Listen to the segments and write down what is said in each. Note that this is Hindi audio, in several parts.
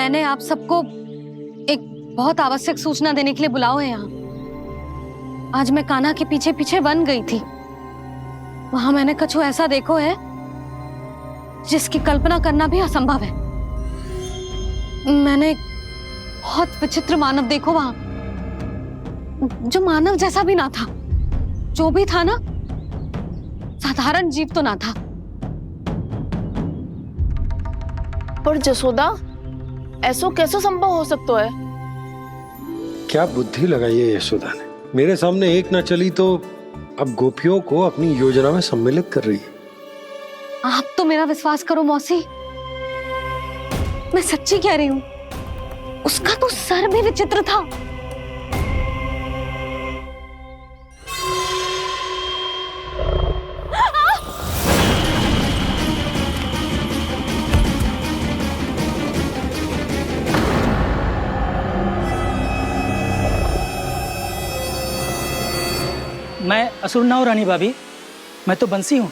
मैंने आप सबको एक बहुत आवश्यक सूचना देने के लिए बुलाओ है यहाँ। आज मैं कान्हा के पीछे पीछे वन गई थी। वहां मैंने कछु ऐसा देखो है जिसकी कल्पना करना भी असंभव है। मैंने बहुत विचित्र मानव देखो वहां, जो मानव जैसा भी ना था। जो भी था ना, साधारण जीव तो ना था। पर जसोदा, ऐसा कैसे संभव हो सकता है? क्या बुद्धि लगाई है यशोदा ने। मेरे सामने एक ना चली तो अब गोपियों को अपनी योजना में सम्मिलित कर रही है। आप तो मेरा विश्वास करो मौसी, मैं सच्ची कह रही हूं। उसका तो सर भी विचित्र था। मैं असुर ना हूं रानी भाभी, मैं तो बंसी हूँ।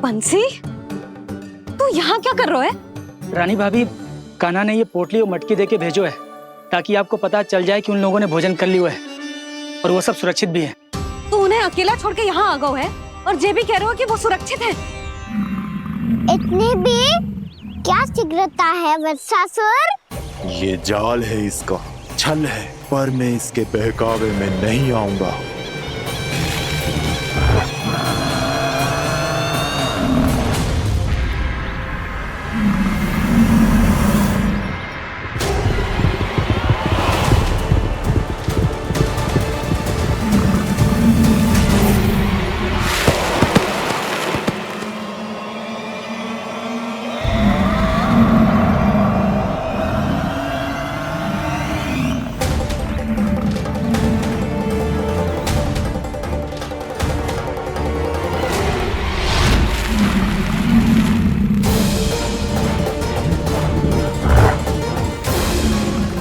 बंसी, तू यहाँ क्या कर रहा है? रानी भाभी, कान्हा ने ये पोटली और मटकी देके भेजो है ताकि आपको पता चल जाए कि उन लोगों ने भोजन कर लिया है और वो सब सुरक्षित भी है। तू उन्हें अकेला छोड़ के यहाँ आ गया है और ये भी कह रहे हो कि वो सुरक्षित है। इतनी भी क्या शीघ्रता है वत्सासुर? ये जाल है, इसका छल है, पर मैं इसके बहकावे में नहीं आऊंगा।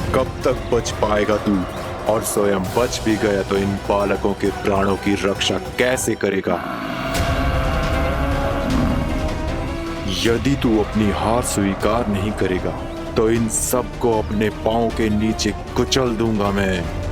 कब तक बच पाएगा तू? और स्वयं बच भी गया तो इन बालकों के प्राणों की रक्षा कैसे करेगा? यदि तू अपनी हार स्वीकार नहीं करेगा तो इन सबको अपने पांव के नीचे कुचल दूंगा मैं।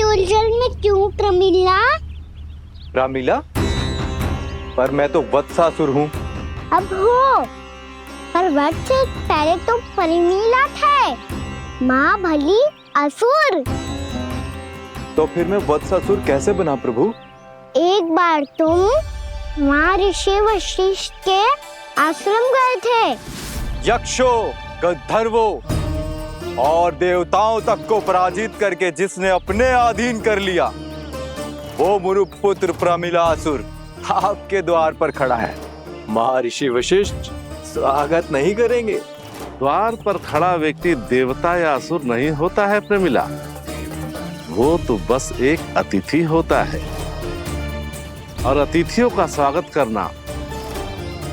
उलझन में क्यों प्रमिला? रामीला, पर मैं तो वत्सासुर हूँ। अब हो, पर वत्स से पहले तो प्रमिला थे। माँ भली असुर। तो फिर मैं वत्सासुर कैसे बना प्रभु? एक बार तुम माँ ऋषि वशिष्ठ के आश्रम गए थे। यक्षों, गंधर्वों और देवताओं तक को पराजित करके जिसने अपने अधीन कर लिया, वो मुरुपुत्र प्रमिलासुर आपके द्वार पर खड़ा है। महर्षि वशिष्ठ स्वागत नहीं करेंगे। द्वार पर खड़ा व्यक्ति देवता या असुर नहीं होता है प्रमिला, वो तो बस एक अतिथि होता है और अतिथियों का स्वागत करना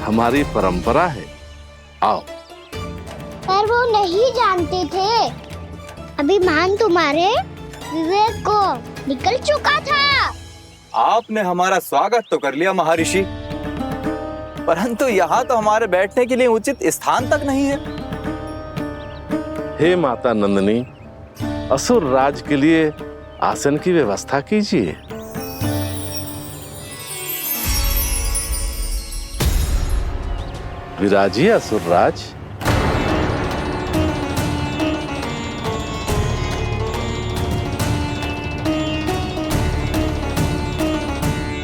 हमारी परंपरा है। आओ। पर वो नहीं जानते थे। अभिमान तुम्हारे विवेक को निकल चुका था। आपने हमारा स्वागत तो कर लिया महर्षि, परंतु यहाँ तो हमारे बैठने के लिए उचित स्थान तक नहीं है। हे माता नंदिनी, असुर राज के लिए आसन की व्यवस्था कीजिए। विराजिए असुर राज।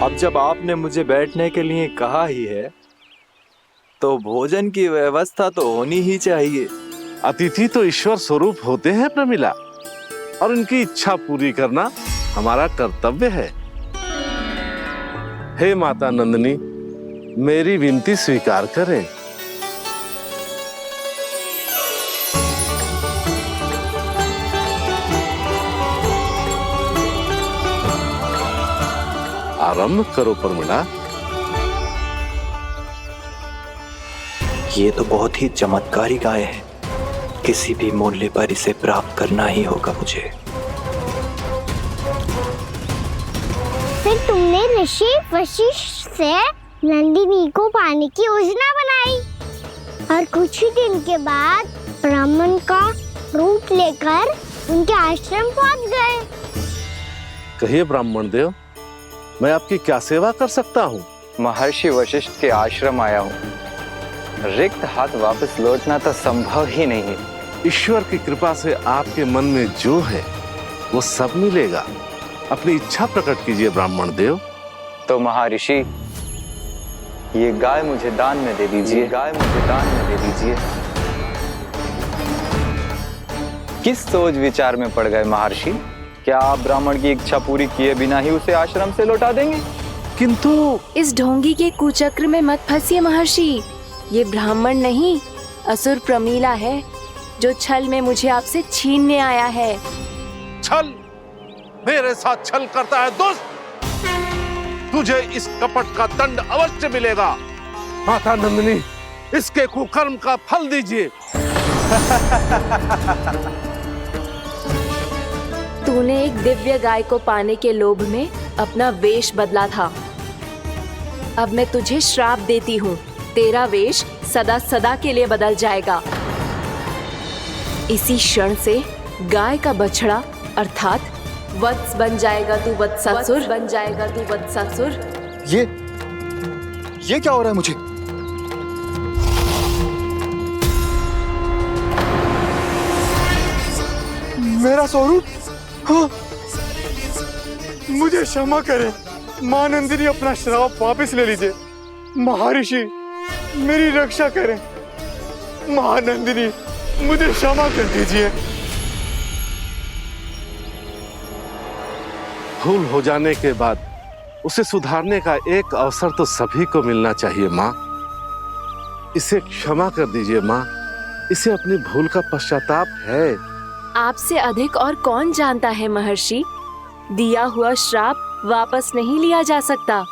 अब जब आपने मुझे बैठने के लिए कहा ही है तो भोजन की व्यवस्था तो होनी ही चाहिए। अतिथि तो ईश्वर स्वरूप होते हैं प्रमिला, और उनकी इच्छा पूरी करना हमारा कर्तव्य है। हे माता नंदिनी, मेरी विनती स्वीकार करें। आरंभ करो प्रमिला। ये तो बहुत ही चमत्कारी गाय है, किसी भी मूल्य पर इसे प्राप्त करना ही होगा मुझे। फिर तुमने ऋषि वशिष्ठ से नंदिनी को पाने की योजना बनाई और कुछ ही दिन के बाद ब्राह्मण का रूप लेकर उनके आश्रम पहुंच गए। कहिए ब्राह्मण देव, मैं आपकी क्या सेवा कर सकता हूँ? महर्षि वशिष्ठ के आश्रम आया हूँ। रिक्त हाथ वापस लौटना तो संभव ही नहीं है। ईश्वर की कृपा से आपके मन में जो है वो सब मिलेगा। अपनी इच्छा प्रकट कीजिए ब्राह्मण देव। तो महर्षि, ये गाय मुझे दान में दे दीजिए। गाय मुझे दान में दे दीजिए। किस सोच विचार में पड़ गए महर्षि? क्या आप ब्राह्मण की इच्छा पूरी किए बिना ही उसे आश्रम से लौटा देंगे? किंतु इस ढोंगी के कुचक्र में मत फंसिए महर्षि। ये ब्राह्मण नहीं, असुर प्रमीला है जो छल में मुझे आपसे छीनने आया है। छल? मेरे साथ छल करता है दुष्ट? तुझे इस कपट का दंड अवश्य मिलेगा। माता नंदिनी, इसके कुकर्म का फल दीजिए। तूने एक दिव्य गाय को पाने के लोभ में अपना वेश बदला था। अब मैं तुझे श्राप देती हूँ, तेरा वेश सदा सदा के लिए बदल जाएगा। इसी क्षण से गाय का बछड़ा अर्थात वत्स बन जाएगा तू वत्सासुर। बन जाएगा तू वत्सासुर। ये क्या हो रहा है मुझे? मेरा स्वरूप? हाँ। मुझे क्षमा करें मां नंदिनी, अपना श्राप वापस ले लीजिए। महर्षि, मेरी रक्षा करें। मां नंदिनी, मुझे क्षमा कर दीजिए। भूल हो जाने के बाद उसे सुधारने का एक अवसर तो सभी को मिलना चाहिए माँ। इसे क्षमा कर दीजिए माँ, इसे अपनी भूल का पश्चाताप है। आपसे अधिक और कौन जानता है महर्षि, दिया हुआ श्राप वापस नहीं लिया जा सकता।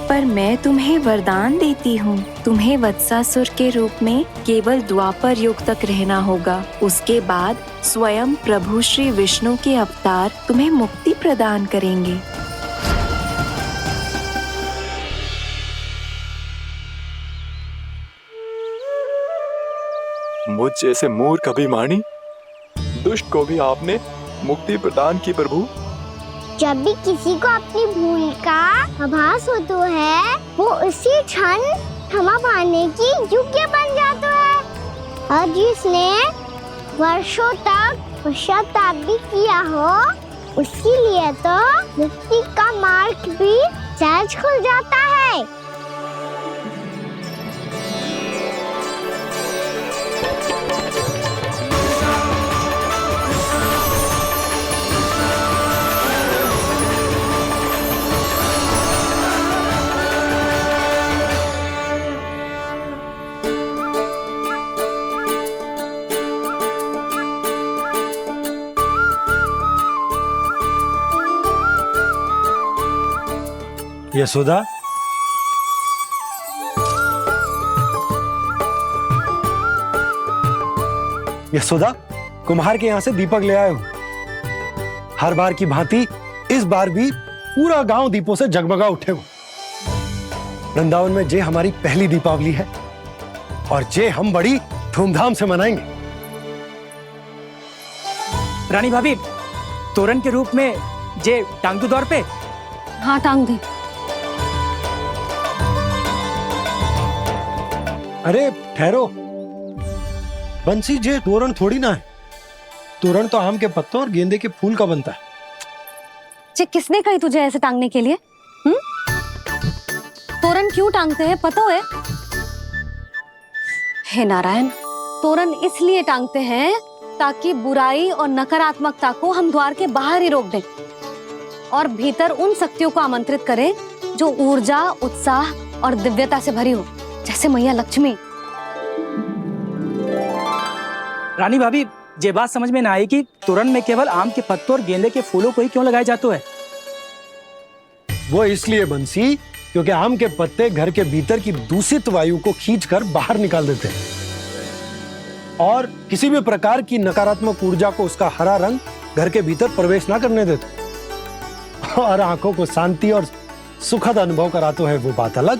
पर मैं तुम्हें वरदान देती हूँ, तुम्हें वत्सासुर के रूप में केवल द्वापर युग तक रहना होगा। उसके बाद स्वयं प्रभु श्री विष्णु के अवतार तुम्हें मुक्ति प्रदान करेंगे। मुझ जैसे मूर्ख अभिमानी दुष्ट को भी आपने मुक्ति प्रदान की प्रभु। जब भी किसी को अपनी भूल का आभास होता है, वो उसी क्षण क्षमा पाने की योग्य बन जाता है। और जिसने वर्षों तक पश्चाताप भी किया हो, उसके लिए तो मुक्ति का मार्ग भी सहज खुल जाता है। यशोदा, यशोदा, कुम्हार के यहाँ से दीपक ले आए हूं। हर बार की भांति इस बार भी पूरा गांव दीपों से जगमगा उठे हो। वृंदावन में जे हमारी पहली दीपावली है और जे हम बड़ी धूमधाम से मनाएंगे। रानी भाभी, तोरण के रूप में जे टांग दो दौर पे। हाँ, टांग दे। अरे ठहरो, बंसी, जे तोरण थोड़ी ना है। तोरण तो आम के पत्तों और गेंदे के फूल का बनता है। ये किसने कही तुझे ऐसे टांगने के लिए? तोरण क्यों टांगते हैं पता है? हे नारायण, तोरण इसलिए टांगते हैं ताकि बुराई और नकारात्मकता को हम द्वार के बाहर ही रोक दें और भीतर उन शक्तियों को आमंत्रित करें जो ऊर्जा, उत्साह और दिव्यता से भरी हो, जैसे मैया लक्ष्मी। रानी भाभी, ये बात समझ में ना आई कि तोरण में केवल आम के पत्तों और गेंदे के फूलों को ही क्यों लगाया जाता है? वो इसलिए बंसी, क्योंकि आम के पत्ते घर के भीतर की दूषित वायु को खींचकर बाहर निकाल देते हैं और किसी भी प्रकार की नकारात्मक ऊर्जा को उसका हरा रंग घर के भीतर प्रवेश ना करने देते और आंखों को शांति और सुखद अनुभव कराते है, वो बात अलग।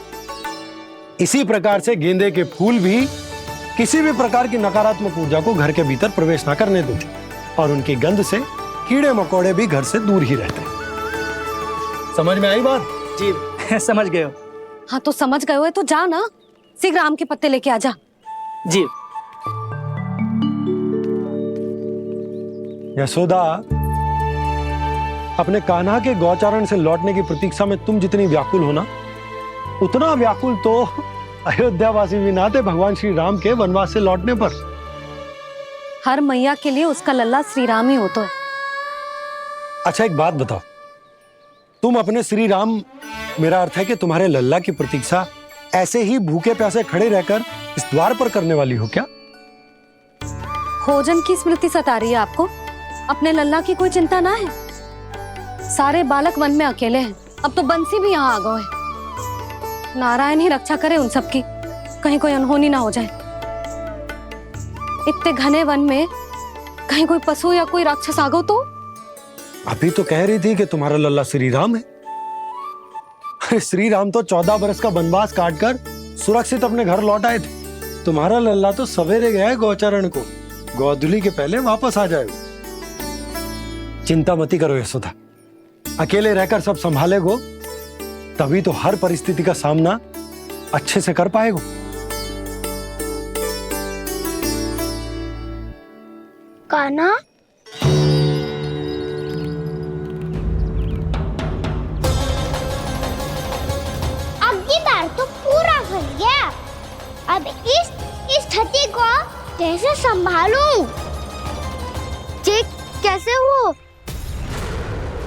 इसी प्रकार से गेंदे के फूल भी किसी भी प्रकार की नकारात्मक ऊर्जा को घर के भीतर प्रवेश ना करने देते और उनकी गंध से कीड़े मकोड़े भी घर से दूर ही रहते हैं। समझ में आई बात? जी समझ गए हो। हाँ तो समझ गए हो तो जा ना, शीघ्र आम के पत्ते लेके आजा। जी। यशोदा, अपने कान्हा के गौचारण से लौटने की प्रतीक्षा में तुम जितनी व्याकुल हो ना, उतना व्याकुल तो अयोध्यावासी भी ना थे भगवान श्री राम के वनवास से लौटने पर। हर मैया के लिए उसका लल्ला श्री राम ही होता है। अच्छा एक बात बताओ, तुम अपने श्री राम, मेरा अर्थ है कि तुम्हारे लल्ला की प्रतीक्षा ऐसे ही भूखे प्यासे खड़े रहकर इस द्वार पर करने वाली हो क्या? भोजन की स्मृति सता रही है आपको? अपने लल्ला की कोई चिंता ना है। सारे बालक वन में अकेले हैं, अब तो बंसी भी यहाँ आ गए हैं। नारायण ही रक्षा करे उन सबकी, कहीं कोई अनहोनी ना हो जाए। इतने घने वन में कहीं कोई पशु या कोई राक्षस आ गो तो? अभी तो कह रही थी कि तुम्हारा लल्ला श्री राम है। अरे श्री राम तो 14 बरस का वनवास काटकर सुरक्षित अपने घर लौट आए थे। तुम्हारा लल्ला तो सवेरे गया है गौचरण को, गोधूली के पहले वापस आ जाएगा। चिंता मती करो यशोदा, अकेले रहकर सब संभालेगो तभी तो हर परिस्थिति का सामना अच्छे से कर पाएगो। कान्हा, अब की बार तो पूरा फंस गया। अब इस स्थिति को कैसे संभालूं? ये कैसे हो?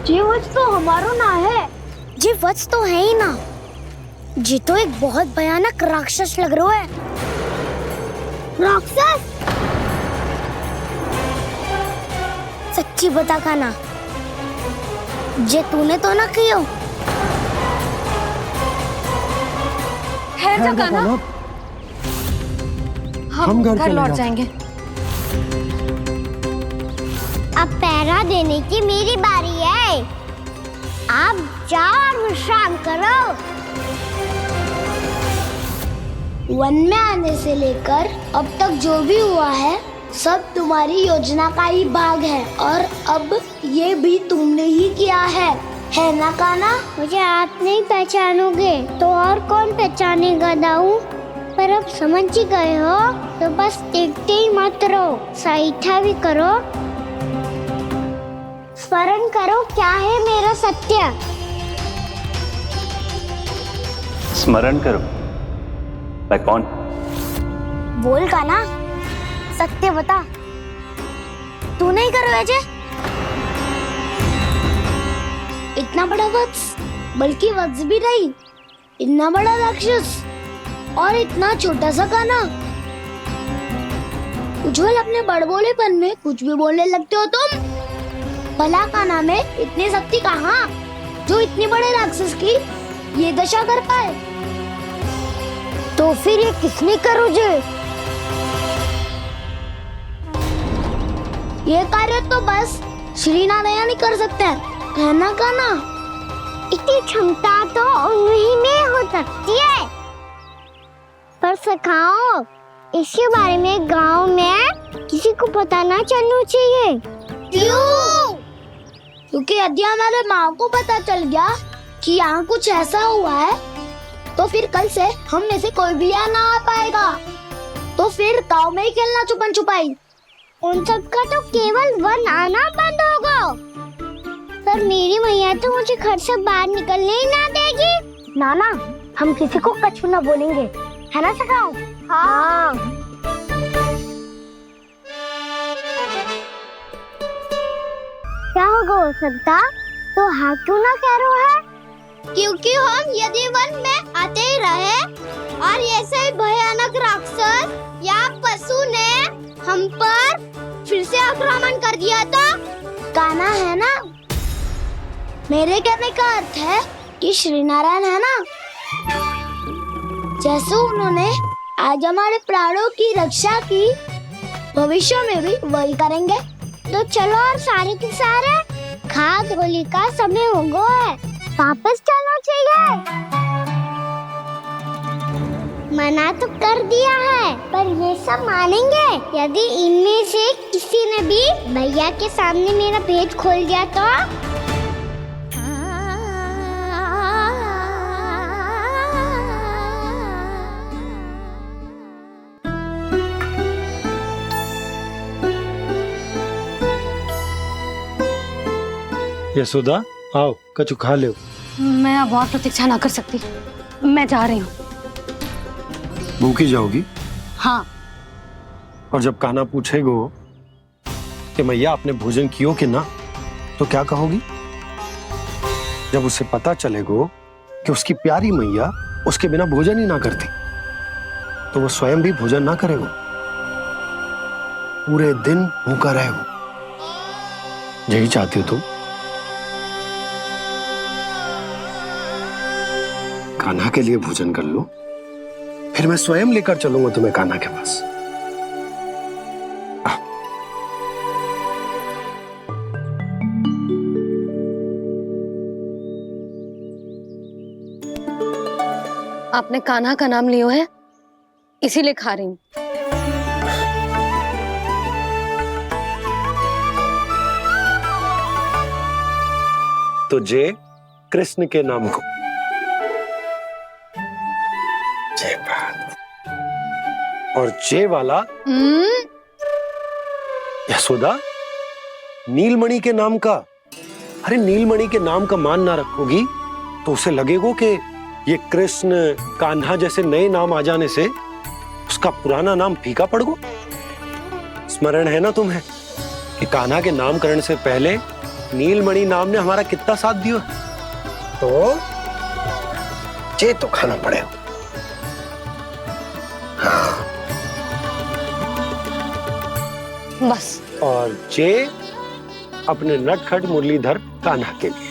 ये वच तो हमारो ना है। ये वच तो है ही ना। ये तो एक बहुत भयानक राक्षस लग रहा है। राक्षस? सच्ची बता कान्हा, ये तूने तो ना किया? ठहर जा कान्हा, हम घर लौट जाएंगे। अब पहरा देने की मेरी बारी है। आप जाओ और विश्राम करो। वन में आने से लेकर अब तक जो भी हुआ है सब तुम्हारी योजना का ही भाग है और अब ये भी तुमने ही किया है ना कान्हा? मुझे आप नहीं पहचानोगे तो और कौन पहचानेगा दाऊ? पर अब समझ ही गए हो तो बस देखते ही मत रहो, सहीठा भी करो। स्मरण करो क्या है मेरा सत्य। स्मरण करो। मैं कौन? बोल कान्हा, सत्य बता। तू नहीं करो अजय? इतना बड़ा वत्स, बल्कि वत्स भी नहीं, इतना बड़ा राक्षस और इतना छोटा सा कान्हा। उज्जवल अपने बड़बोलेपन में कुछ भी बोलने लगते हो तुम। भला कान्हा में इतनी शक्ति कहाँ जो इतनी बड़े राक्षस की ये दशा कर पाए? तो फिर ये किसने करो जे? ये कार्य तो बस श्री नारायण ही कर सकते हैं, है ना कान्हा? इतनी क्षमता तो उन्हीं में हो सकती है। पर सखाओ, इसके बारे में गांव में किसी को पता ना चलना चाहिए। क्यों? क्योंकि यदि हमारे माँ को पता चल गया कि यहाँ कुछ ऐसा हुआ है तो फिर कल से हम में से कोई भी यहाँ ना आ पाएगा। तो फिर गांव में ही खेलना छुपन छुपाई। उन सब का तो केवल वन आना बंद होगा। पर मेरी मैया तो मुझे घर से बाहर निकलने ही ना देगी। नाना, हम किसी को कछु ना बोलेंगे, है ना सखाओ? हाँ। क्या होगा हो सकता? तो हाँ क्यों ना कह रहे है? क्योंकि हम यदि वन में आते ही रहे और ऐसे ही भयानक राक्षस या पशु ने हम पर फिर से आक्रमण कर दिया तो कान्हा है ना, मेरे कहने का अर्थ है कि श्री नारायण है ना, जैसे उन्होंने आज हमारे प्राणों की रक्षा की, भविष्य में भी वही करेंगे। तो चलो और सारे के सारे खाद होली का समय हो गया है, वापस चलो चाहिए। मना तो कर दिया है, पर ये सब मानेंगे यदि इनमें से किसी ने भी भैया के सामने मेरा पेट खोल दिया तो? यशोदा, आओ कछु खा लो। मैं अब और प्रतीक्षा ना कर सकती, मैं जा रही हूँ। भूखी जाओगी? हाँ। और जब कान्हा पूछेगो कि मैया आपने भोजन कियो कि ना, तो क्या कहोगी? जब उसे पता चलेगो कि उसकी प्यारी मैया उसके बिना भोजन ही ना करती, तो वो स्वयं भी भोजन ना करेगो, पूरे दिन भूखा रहेगो। यही चाहती हो तुम? कान्हा के लिए भोजन कर लो, फिर मैं स्वयं लेकर चलूंगा तुम्हें कान्हा के पास। आपने कान्हा का नाम लियो है, इसीलिए खा रही हूँ। तो जय कृष्ण के नाम को। जय बात। और जय वाला यशोदा, नीलमणि के नाम का। अरे नीलमणि के नाम का मान ना रखोगी तो उसे लगेगा कि ये कृष्ण कान्हा जैसे नए नाम आ जाने से उसका पुराना नाम फीका पड़ गो। स्मरण है ना तुम्हें कि कान्हा के नामकरण से पहले नीलमणि नाम ने हमारा कितना साथ दिया? तो जे तो खाना पड़ेगा। हाँ। बस। और जे अपने नटखट मुरलीधर कान्हा के लिए।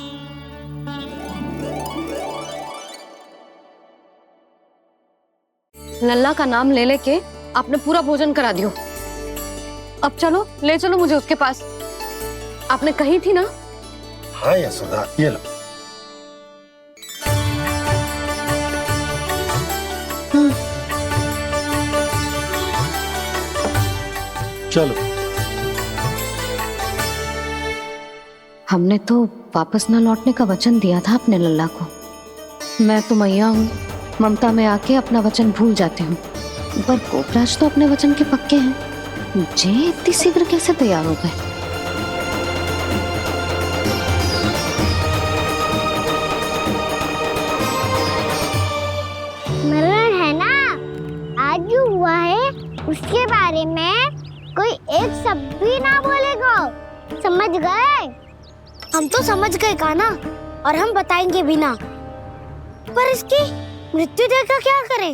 लल्ला का नाम ले लेके आपने पूरा भोजन करा दियो। अब चलो, ले चलो मुझे उसके पास। आपने कही थी ना? हाँ यशोदा, ये लो। चलो। हमने तो वापस ना लौटने का वचन दिया था अपने लल्ला को। मैं तो मैया हूँ, ममता में आके अपना वचन भूल जाती हूँ, पर गोपराज तो अपने वचन के पक्के हैं। जे इतनी शीघ्र कैसे तैयार हो गए? मरण है ना, आज जो हुआ है उसके बारे में कोई एक शब्द भी ना बोलेगा, समझ गए? हम तो समझ गए कान्हा, और हम बताएंगे भी ना। पर इसकी मृत्यु देखकर क्या करें?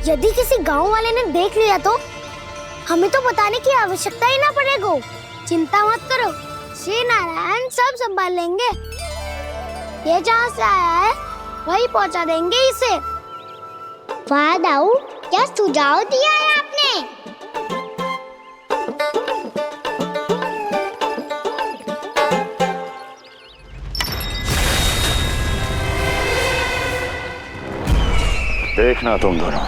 यदि किसी गांव वाले ने देख लिया तो हमें तो बताने की आवश्यकता ही ना पड़ेगा। चिंता मत करो, श्री नारायण सब संभाल लेंगे। ये जहाँ से आया है वही पहुँचा देंगे इसे। वाह दाऊ, क्या सुझाव दिया है आपने? देखना तुम दोनों,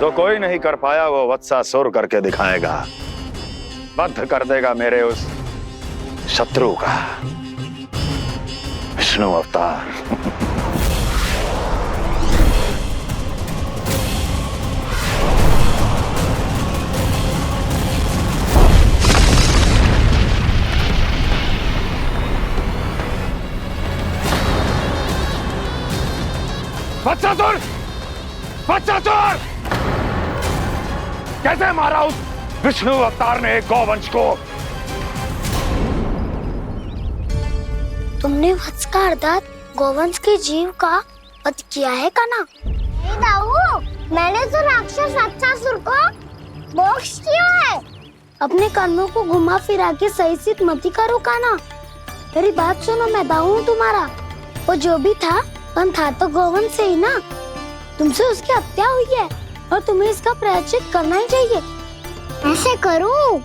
जो कोई नहीं कर पाया वो वत्सासुर करके दिखाएगा, बद्ध कर देगा मेरे उस शत्रु का विष्णु अवतार। वत्सासुर! वत्सासुर! कैसे मारा उस विष्णु अवतार ने गौवंश को? तुमने वत्स का अर्थात गौवंश के जीव का वध किया है कान्हा? नहीं दाऊ, मैंने तो राक्षस वत्सासुर को मोक्ष किया है। अपने कर्मों को घुमा फिरा के सही सिद्ध मत करो कान्हा। मेरी बात सुनो, मैं दाऊ हूँ तुम्हारा। वो जो भी था पर था तो गौवंश से ही ना। तुमसे उसकी हत्या हुई है और तुम्हें इसका प्रायश्चित करना ही चाहिए। ऐसे करूं?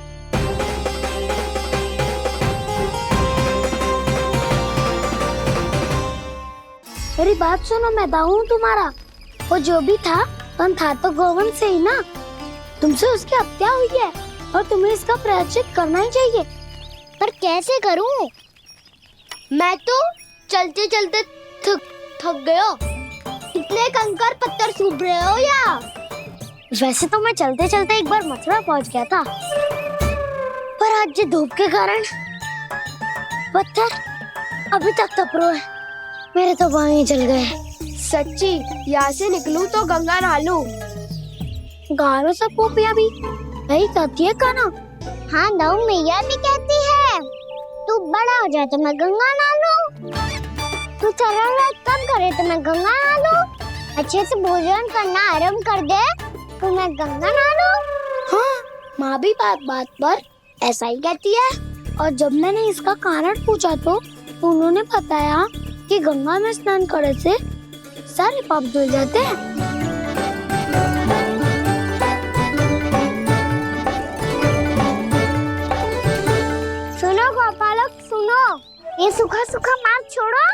मेरी बात सुनो, मैं दाऊ हूँ तुम्हारा। वो जो भी था पर था तो गौवंश से ही ना। तुमसे उसकी हत्या हुई है और तुम्हें इसका प्रायश्चित करना ही चाहिए। पर कैसे करूं? मैं तो चलते चलते थक गया। इतने कंकर पत्थर सूख रहे हो या? वैसे तो मैं चलते चलते एक बार मथुरा पहुंच गया था, पर आज ये धूप के कारण पत्थर अभी तक तप रहे हैं। मेरे तो बाएं ही जल गए। सच्ची, यहाँ से निकलूं तो गंगा नहा लूं। गारो सब पोपिया भी यही कहती है कान्हा। हाँ दाऊ, मैया भी कहती है तू बड़ा हो जाए तो मैं गंगा नहा लूं, तू चरण व्रत कम करे तो मैं गंगा नहा लूं, अच्छे से भोजन करना आरंभ कर दे तो मैं गंगा नहा लूं। हाँ, माँ भी बात बात पर ऐसा ही कहती है। और जब मैंने इसका कारण पूछा तो उन्होंने बताया कि गंगा में स्नान करने से सारे पाप धुल जाते हैं। सुनो गोपालक, सुनो, ये सूखा सूखा मार्ग छोड़ो,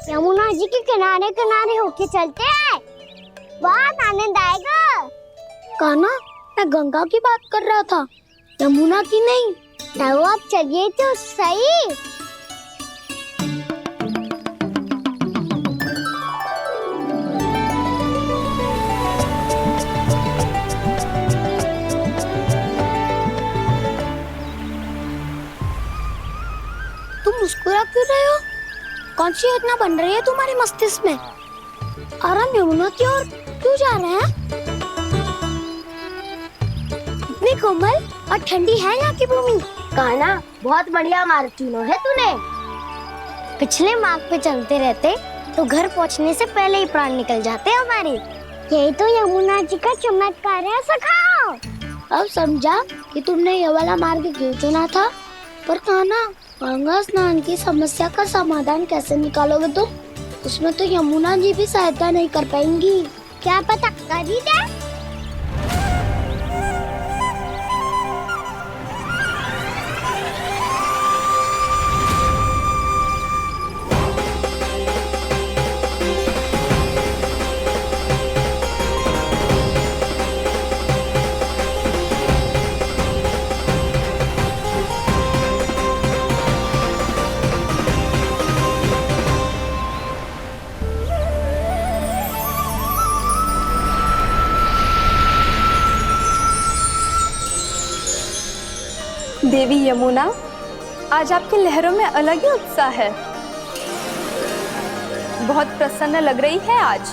यमुना जी के किनारे किनारे होके चलते हैं, बहुत आनंद आएगा। कान्हा, मैं गंगा की बात कर रहा था, यमुना की नहीं। तो आप चलिए तो सही। मुस्कुरा क्यों रहे हो? कौन सी योजना बन रही है तुम्हारे मस्तिष्क में? और हम यमुना की ओर क्यों जा रहे हैं? इतनी कोमल और ठंडी है यहाँ की भूमि। कान्हा, बहुत बढ़िया मार्ग चुना है तूने। पिछले मार्ग पे चलते रहते तो घर पहुँचने से पहले ही प्राण निकल जाते हमारे। यही तो यमुना जी का चमत्कार है सखा। अब समझा कि तुमने ये वाला मार्ग क्यों चुना था। पर कान्हा, गंगा स्नान की समस्या का समाधान कैसे निकालोगे तुम? उसमें तो यमुना जी भी सहायता नहीं कर पाएंगी। क्या पता कर ही दे। देवी यमुना, आज आपकी लहरों में अलग ही उत्साह है। बहुत प्रसन्न लग रही है आज।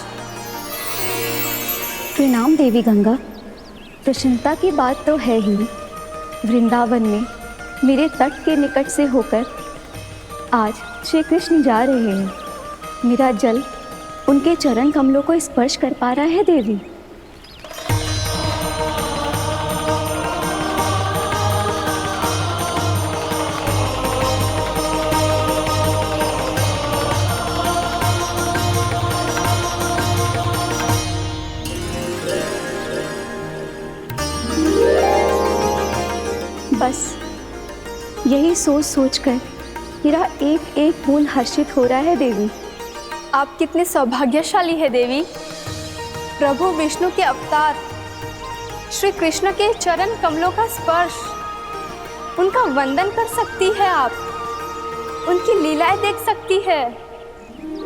प्रणाम देवी गंगा। प्रसन्नता की बात तो है ही। वृंदावन में मेरे तट के निकट से होकर आज श्री कृष्ण जा रहे हैं। मेरा जल उनके चरण कमलों को स्पर्श कर पा रहा है देवी। बस यही सोच सोचकर मेरा एक एक बूंद हर्षित हो रहा है देवी। आप कितने सौभाग्यशाली है देवी। प्रभु विष्णु के अवतार श्री कृष्ण के चरण कमलों का स्पर्श, उनका वंदन कर सकती है आप, उनकी लीलाएं देख सकती है,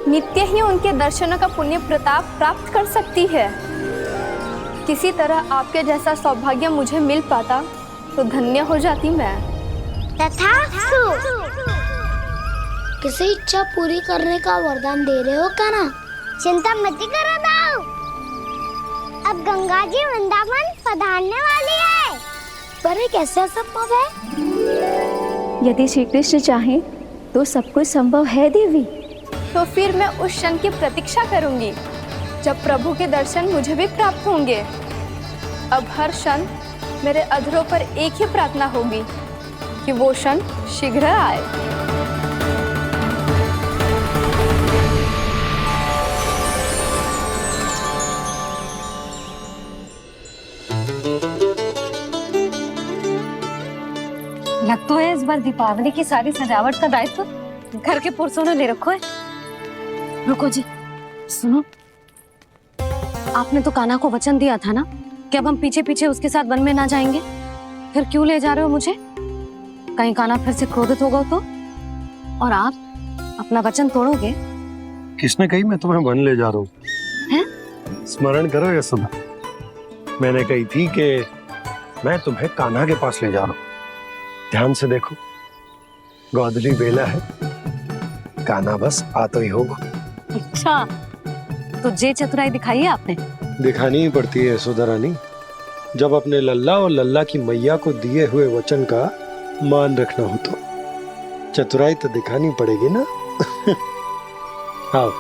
नित्य ही उनके दर्शनों का पुण्य प्रताप प्राप्त कर सकती है। किसी तरह आपके जैसा सौभाग्य मुझे मिल पाता तो धन्य हो जाती मैं। तथास्तु। किसी इच्छा पूरी करने का वरदान दे रहे हो कान्हा? चिंता मत करो दाऊ। अब गंगा जी वृंदावन पधारने वाली है। पर ये कैसे संभव है? यदि श्री कृष्ण चाहें तो सब कुछ संभव है देवी। तो फिर मैं उस क्षण की प्रतीक्षा करूंगी जब प्रभु के दर्शन मुझे भी प्राप्त होंगे। अब हर क्षण मेरे अधरों पर एक ही प्रार्थना होगी कि वो क्षण शीघ्र आए। लग तो है इस बार दीपावली की सारी सजावट का दायित्व घर के पुरुषों ने ले रखो है। रुको जी, सुनो, आपने तो कान्हा को वचन दिया था ना कि अब हम पीछे पीछे उसके साथ वन में ना जाएंगे। फिर क्यों ले जा रहे हो मुझे? कहीं कान्हा फिर से क्रोधित होगा तो? और आप अपना वचन तोड़ोगे? किसने कही मैं तुम्हें वन ले जा रहा हूँ? स्मरण करो यशोदा, मैंने कही थी कि मैं तुम्हें कान्हा के पास ले जा रहा हूँ। ध्यान से देखो, गोधली बेला है, कान्हा बस आ तो ही होगा। अच्छा, तो जे चतुराई दिखाई है आपने? दिखानी ही पड़ती है यशोदा रानी, जब अपने लल्ला और लल्ला की मैया को दिए हुए वचन का मान रखना हो तो चतुराई तो दिखानी पड़ेगी ना। आओ।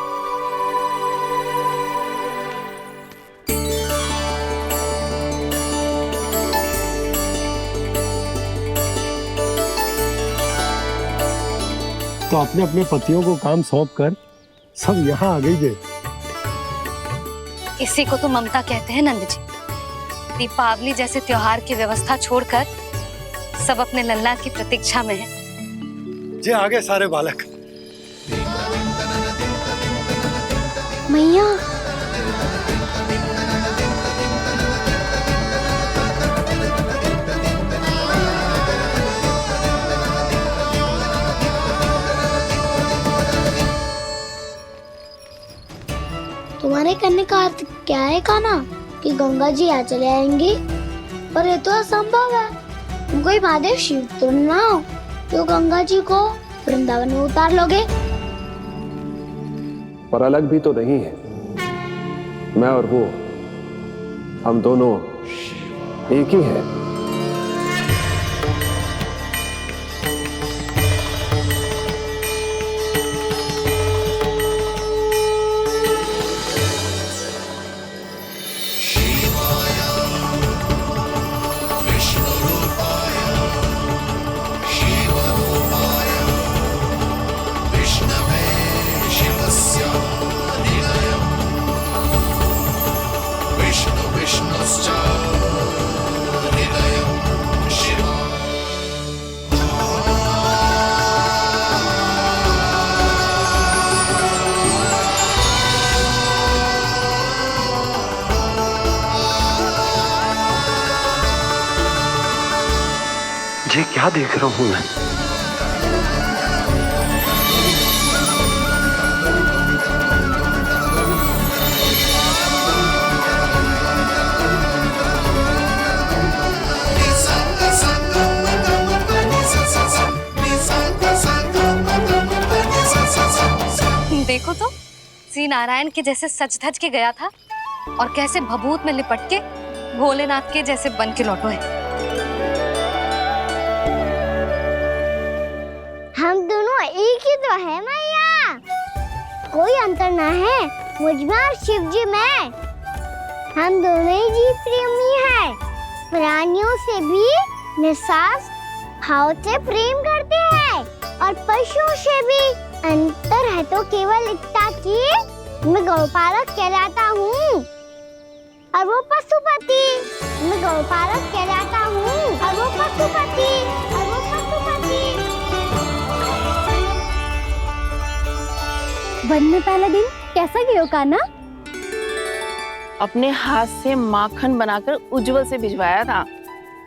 तो अपने अपने पतियों को काम सौंप कर सब यहाँ आ गई थे। इसी को तो ममता कहते हैं नंद जी। दीपावली जैसे त्योहार की व्यवस्था छोड़कर सब अपने लल्ला की प्रतीक्षा में हैं। जे आगे सारे बालक। मैया, तुम्हारे कहने का अर्थ क्या है कान्हा? कि गंगा जी यहाँ चले आएंगी? पर ये तो असंभव है। तुम कोई महादेव शिव तो ना हो तो गंगा जी को वृंदावन में उतार लोगे? पर अलग भी तो नहीं है। मैं और वो, हम दोनों एक ही हैं। ये क्या देख रहा हूँ मैं? देखो तो, श्री नारायण के जैसे सज धज के गया था और कैसे भभूत में लिपट के भोलेनाथ के जैसे बन के लौटो है। हम दोनों एक ही तो है मैया, कोई अंतर ना है मुझ में और शिव जी में। हम दोनों ही जीव प्रेमी हैं, प्राणियों से भी निस्वार्थ भाव से प्रेम करते हैं और पशुओं से भी। अंतर है तो केवल इतना कि मैं गौपालक कहलाता हूँ और वो पशुपति। मैं गौपालक कहलाता हूँ और वो पशुपति। वन में पहला दिन कैसा गया कान्हा? अपने हाथ से माखन बनाकर उज्जवल से भिजवाया था।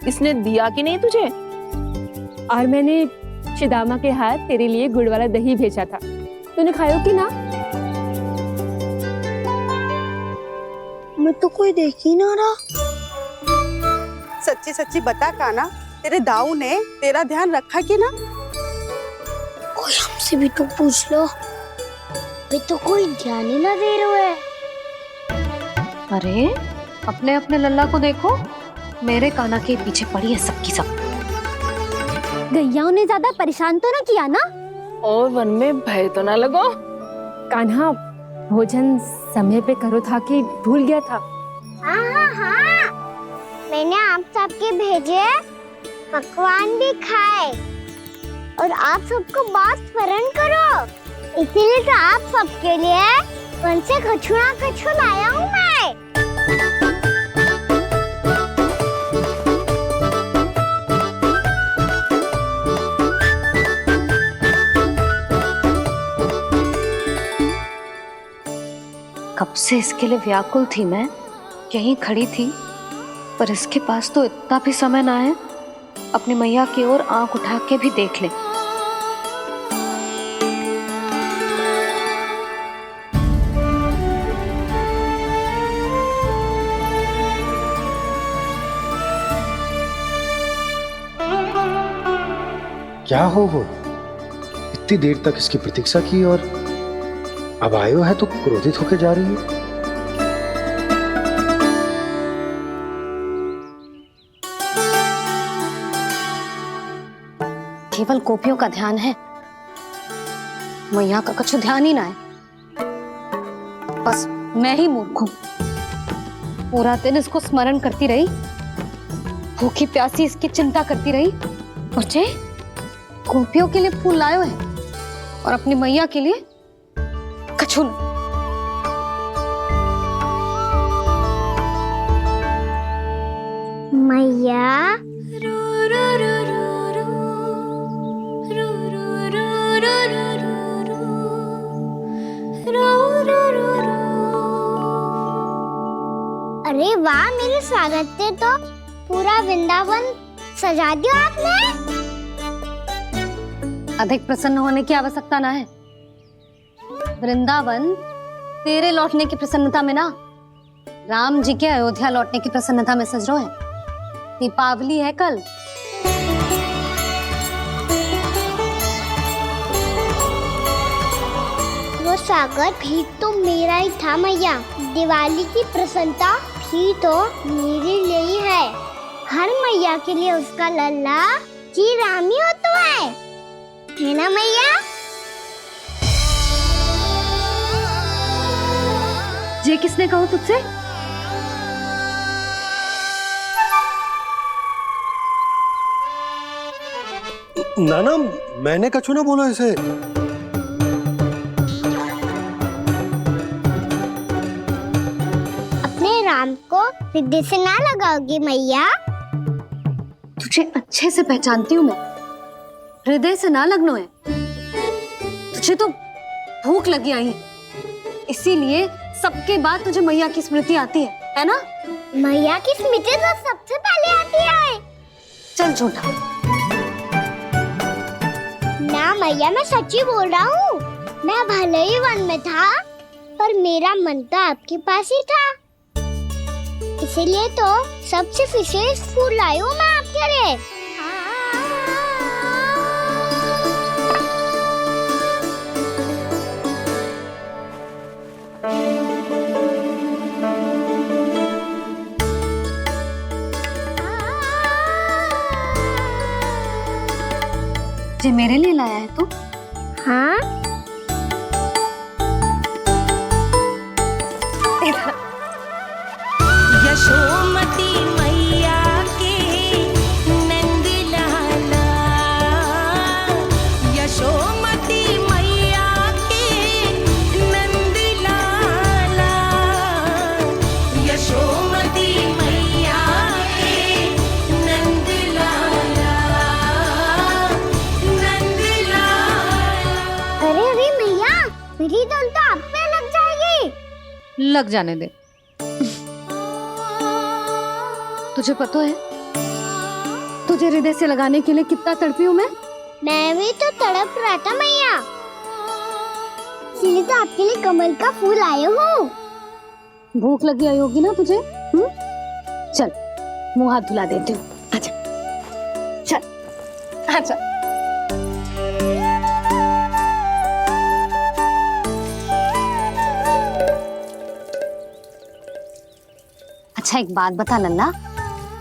इसने दिया कि नहीं तुझे? और मैंने शिदामा के हाथ तेरे लिए गुड़ वाला दही भेजा था, तूने खायो कि ना? मैं तो कोई देख ही ना रहा। सच्ची सच्ची बता कान्हा, तेरे दाऊ ने तेरा ध्यान रखा कि ना? कोई हमसे भी तो पूछ लो, वे तो कोई ध्यान ही ना दे रहे है। अरे अपने अपने लल्ला को देखो, मेरे कान्हा के पीछे पड़ी है सबकी सब। गैयाओं ने ज्यादा परेशान तो ना किया ना? और वन में भय तो ना लगो। कान्हा भोजन समय पे करो था कि भूल गया था? हाँ, मैंने आप सबके भेजे पकवान भी खाए और आप सबको बात स्मरण करो, इसीलिए तो आप सबके लिए वन से कछु लाया हूँ मैं। कब से इसके लिए व्याकुल थी मैं, यहीं खड़ी थी, पर इसके पास तो इतना भी समय ना है अपनी मैया की ओर आंख उठा के भी देख ले। क्या हो इतनी देर तक इसकी प्रतीक्षा की और अब आयो है तो क्रोधित होकर जा रही है। केवल गोपियों का ध्यान है, मैया का कुछ ध्यान ही ना है। बस मैं ही मूर्ख हूं, पूरा दिन इसको स्मरण करती रही, भूखी प्यासी इसकी चिंता करती रही, और जे गोपियों के लिए फूल लायो है और अपनी मैया के लिए कछु नहीं। मैया अरे वाह, मेरे स्वागत से तो पूरा वृंदावन सजा दिया आपने। अधिक प्रसन्न होने की आवश्यकता ना है। वृंदावन तेरे लौटने की प्रसन्नता में ना, राम जी के अयोध्या लौटने की प्रसन्नता में सज रहे हैं। दीपावली है कल। वो स्वागत भी तो मेरा ही था मैया। दिवाली की प्रसन्नता भी तो मेरे लिए ही है। हर मैया के लिए उसका लल्ला जी राम ही होता है ना मैया? ये किसने कहा तुझसे? नाना, मैंने कछु ना बोला इसे। अपने राम को हृदय से ना लगाओगी मैया? तुझे अच्छे से पहचानती हूँ मैं, हृदय से ना लगनो है। तुझे तो भूख लगी आई, इसीलिए सबके बाद तुझे मैया की स्मृति आती है ना? मैया की स्मृति तो सबसे पहले आती है। चल झूठा ना मैया, मैं सच्ची बोल रहा हूँ। मैं भले ही वन में था, पर मेरा मन तो आपके पास ही था, इसीलिए तो सबसे विशेष फूल लाई हूँ मैं आपके लिए। ये मेरे लिए लाया है तू? हाँ। यशोमती मैया के नंद लाला, यशोमती मैया के नंद लाला, यशोमती मैया के नंद लाला, नंद लाला। अरे अरे मैया, मेरी धुन तो आप पे लग जाएगी। लग जाने दे। तुझे पता है तुझे हृदय से लगाने के लिए कितना तड़पी हूँ मैं? मैं भी तो तड़प रहा था मैया, इसलिए तो आपके लिए कमल का फूल आया हूँ। भूख लगी आई होगी ना तुझे? चल मुंह हाथ धुला देती हूँ। आजा चल आजा। अच्छा अच्छा एक बात बता लल्ला,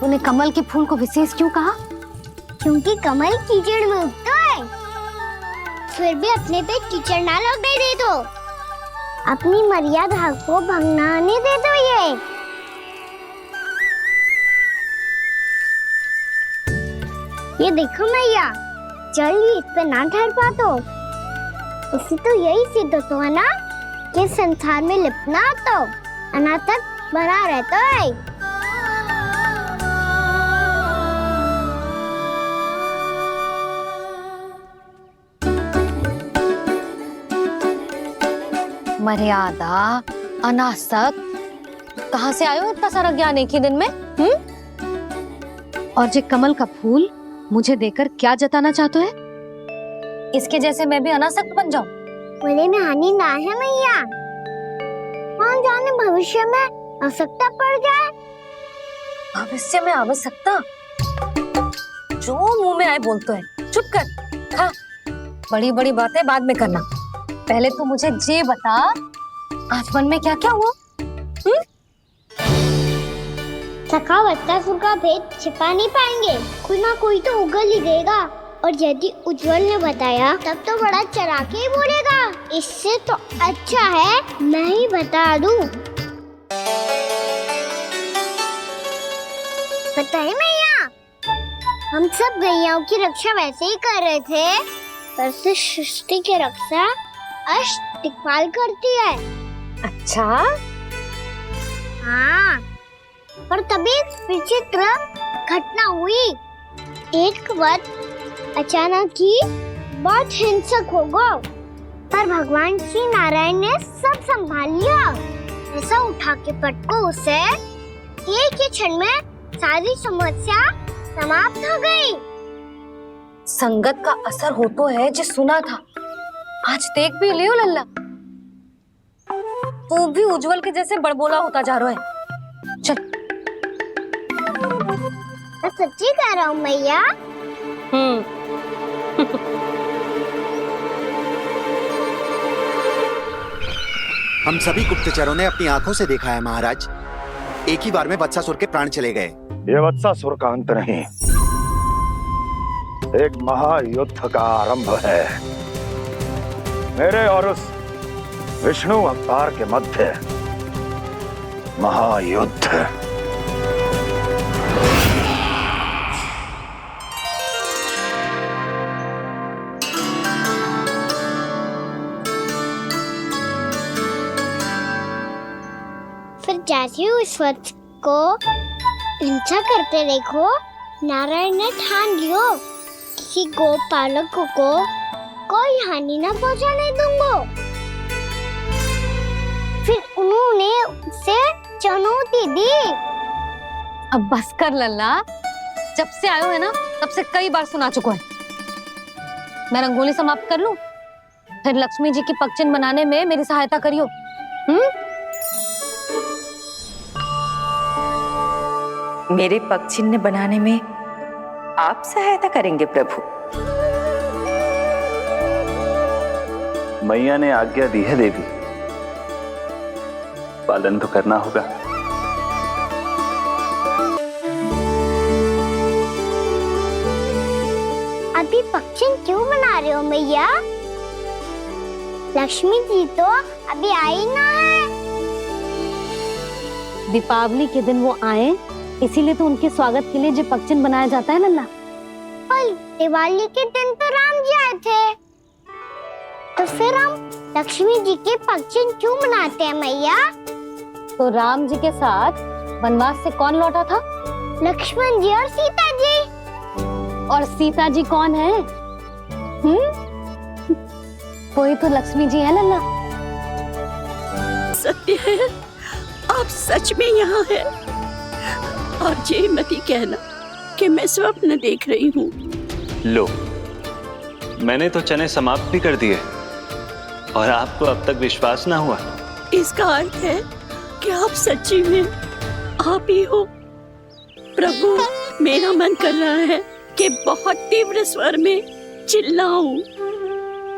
तूने कमल के फूल को विशेष क्यों कहा? क्योंकि कमल कीचड़ में उगता है। फिर भी अपने पे कीचड़ ना लगने दे दो, अपनी मर्यादा को भंगना नहीं दे दो। ये देखो मैया, जल भी इस पे ना ठहर पातो। इससे तो यही सिद्ध होता है ना कि संसार में लिपना तो अनाथ तक बना रहता है। मर्यादा, अनासक, कहाँ से आयो इतना सारा ज्ञान एक ही दिन में? और जे कमल का फूल मुझे देकर क्या जताना चाहते है? इसके जैसे मैं भी अनासक्त बन जाऊं? बोले में हानि ना है मैया, कौन जाने भविष्य में आवश्यकता पड़ जाए। भविष्य में आवश्यकता? जो मुंह में आए बोलते हैं, चुप कर। हाँ, बड़ी बड़ी बातें बाद में करना, पहले तो मुझे ये बता आज वन में क्या क्या हुआ? सखा बत्तासुर का भेद छिपा नहीं पाएंगे, कोई ना कोई तो उगल ही देगा। और यदि उज्जवल ने बताया तब तो बड़ा चढ़ा के ही बोलेगा। इससे तो अच्छा है मैं ही बता दूं। पता है मैया, हम सब गैयाओं की रक्षा वैसे ही कर रहे थे, पर से सृष्टि की रक्षा अष्ट दिक्पाल करती है। अच्छा? हाँ, पर तभी विचित्र घटना हुई। एक वक्त अचानक ही बहुत हिंसक हो गया, पर भगवान श्री नारायण ने सब संभाल लिया। ऐसा उठा के पटको उसे, एक ही क्षण में सारी समस्या समाप्त हो गई। संगत का असर हो तो है जो सुना था, आज देख भी लियो लल्ला, तू भी उज्जवल के जैसे बड़बोला होता जा रहा है। चल। मैं सच्ची कह रहा हूँ मैया। हम सभी गुप्तचरों ने अपनी आंखों से देखा है महाराज, एक ही बार में वत्सासुर के प्राण चले गए। ये वत्सासुर का अंत नहीं, एक महायुद्ध का आरंभ है। मेरे और उस विष्णु अवतार के मध्य महायुद्ध। फिर जैसे ही उस वत्स को हिंसा करते देखो, नारायण ने ठान लियो किसी गोपालक को कोई हानि न पहुंचाने दूंगा। फिर उन्होंने उसे चुनौती दी। अब बस कर लल्ला, जब से आयो है ना तब से कई बार सुना चुका है। मैं रंगोली समाप्त कर लूं, फिर लक्ष्मी जी की पगचिन बनाने में मेरी सहायता करियो। मेरे पगचिन्ह बनाने में आप सहायता करेंगे प्रभु? मैया ने आज्ञा दी है देवी, पालन तो करना होगा। अभी पगचिन क्यों बना रहे हो मैया? लक्ष्मी जी तो अभी आई ना है। दीपावली के दिन वो आए, इसीलिए तो उनके स्वागत के लिए जो पगचिन बनाया जाता है लल्ला। पर दिवाली के दिन तो राम जी आए थे, तो फिर हम लक्ष्मी जी के पगचिन क्यों मनाते हैं मैया? तो राम जी के साथ वनवास से कौन लौटा था? लक्ष्मण जी और सीता जी। और सीता जी कौन है? वही तो लक्ष्मी जी है लल्ला। सत्य है, आप सच में यहाँ हैं। और ये मत कहना कि मैं स्वप्न देख रही हूँ। लो, मैंने तो चने समाप्त भी कर दिए और आपको अब तक विश्वास ना हुआ। इसका अर्थ है कि आप सच्ची में आप ही हो। प्रभु, मेरा मन कर रहा है कि बहुत तीव्र स्वर में चिल्लाऊं।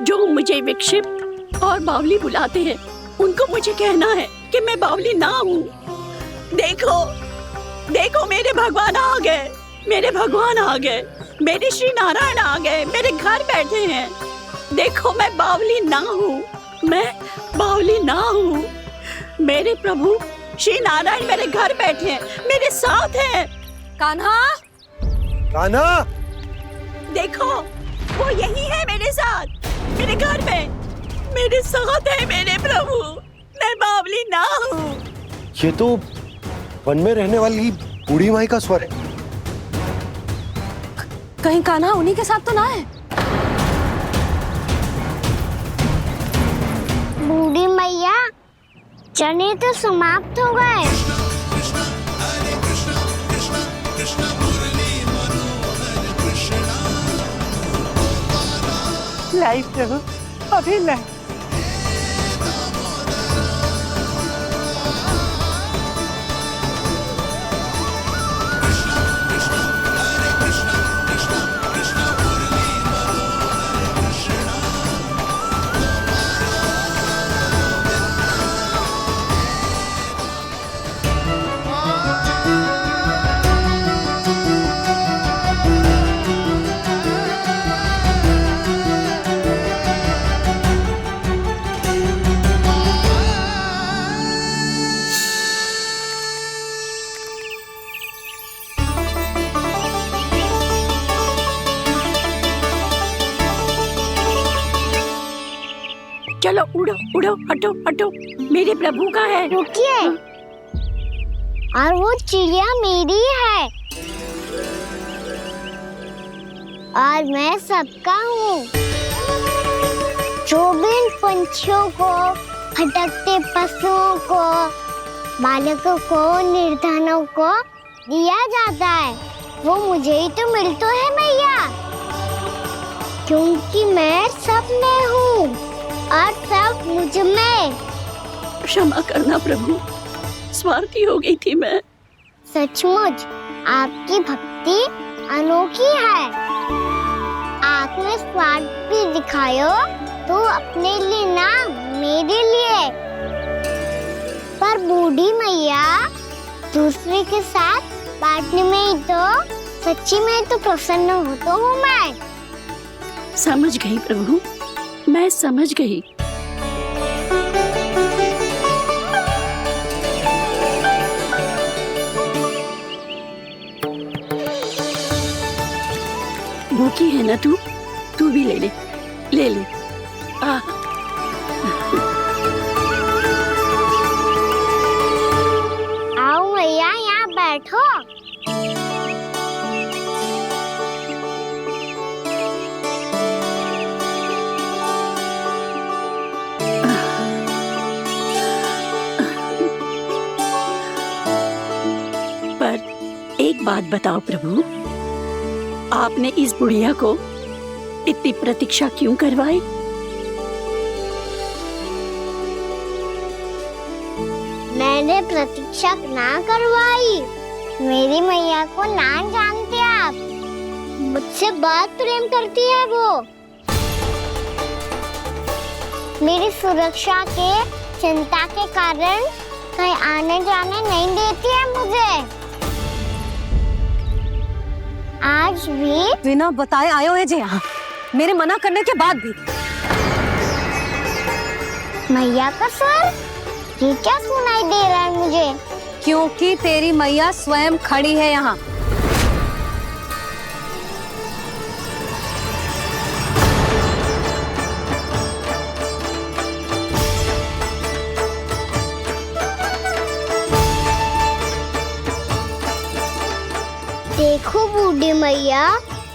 जो मुझे विक्षिप्त और बावली बुलाते हैं, उनको मुझे कहना है कि मैं बावली ना हूँ। देखो, देखो मेरे भगवान आ गए, मेरे भगवान आ गए, मेरे श्री नारायण आ गए, मेरे घर बैठे हैं। देखो मैं बावली ना हूँ, मैं बावली ना हूँ। मेरे प्रभु श्री नारायण मेरे घर बैठे हैं, मेरे साथ हैं। कान्हा, कान्हा, देखो वो यही है मेरे साथ, मेरे घर में मेरे साथ है मेरे प्रभु। मैं बावली ना हूँ। ये तो वन में रहने वाली बूढ़ी माई का स्वर है। कहीं कान्हा उन्हीं के साथ तो ना है? बूढ़ी मैया, चने तो समाप्त हो गए। लाई प्रभु, अभी लाई। चलो उड़ो उड़ो, हटो हटो, मेरे प्रभु का है। रुकिए, और वो चिड़िया मेरी है और मैं सबका हूँ। जो भी इन पंछियों को, भटकते पशुओं को, बालकों को, निर्धनों को दिया जाता है, वो मुझे ही तो मिलता है मैया, क्योंकि मैं सब में हूँ और सब मुझ में। क्षमा करना प्रभु, स्वार्थी हो गई थी मैं। सचमुच आपकी भक्ति अनोखी है। आपने स्वार्थ भी दिखायो तो अपने लिए ना, मेरे लिए। पर बूढ़ी मैया, दूसरे के साथ बांटने में ही तो सच्ची में तो प्रसन्न होता हूँ मैं। समझ गई प्रभु, मैं समझ गई। भूखी है ना तू भी ले ले, ले ले। आओ मैया, यहाँ बैठो। पर एक बात बताओ प्रभु, आपने इस बुढ़िया को इतनी प्रतीक्षा क्यों करवाई? मैंने प्रतीक्षा ना करवाई। मेरी मैया को ना जानते आप, मुझसे बहुत प्रेम करती है वो। मेरी सुरक्षा के चिंता के कारण कहीं आने जाने नहीं देती है मुझे। आज भी बिना बताए आयो है जे यहाँ, मेरे मना करने के बाद भी। मैया का स्वर, ये क्या सुनाई दे रहा है मुझे? क्योंकि तेरी मैया स्वयं खड़ी है यहाँ। देखो बूढ़ी मैया,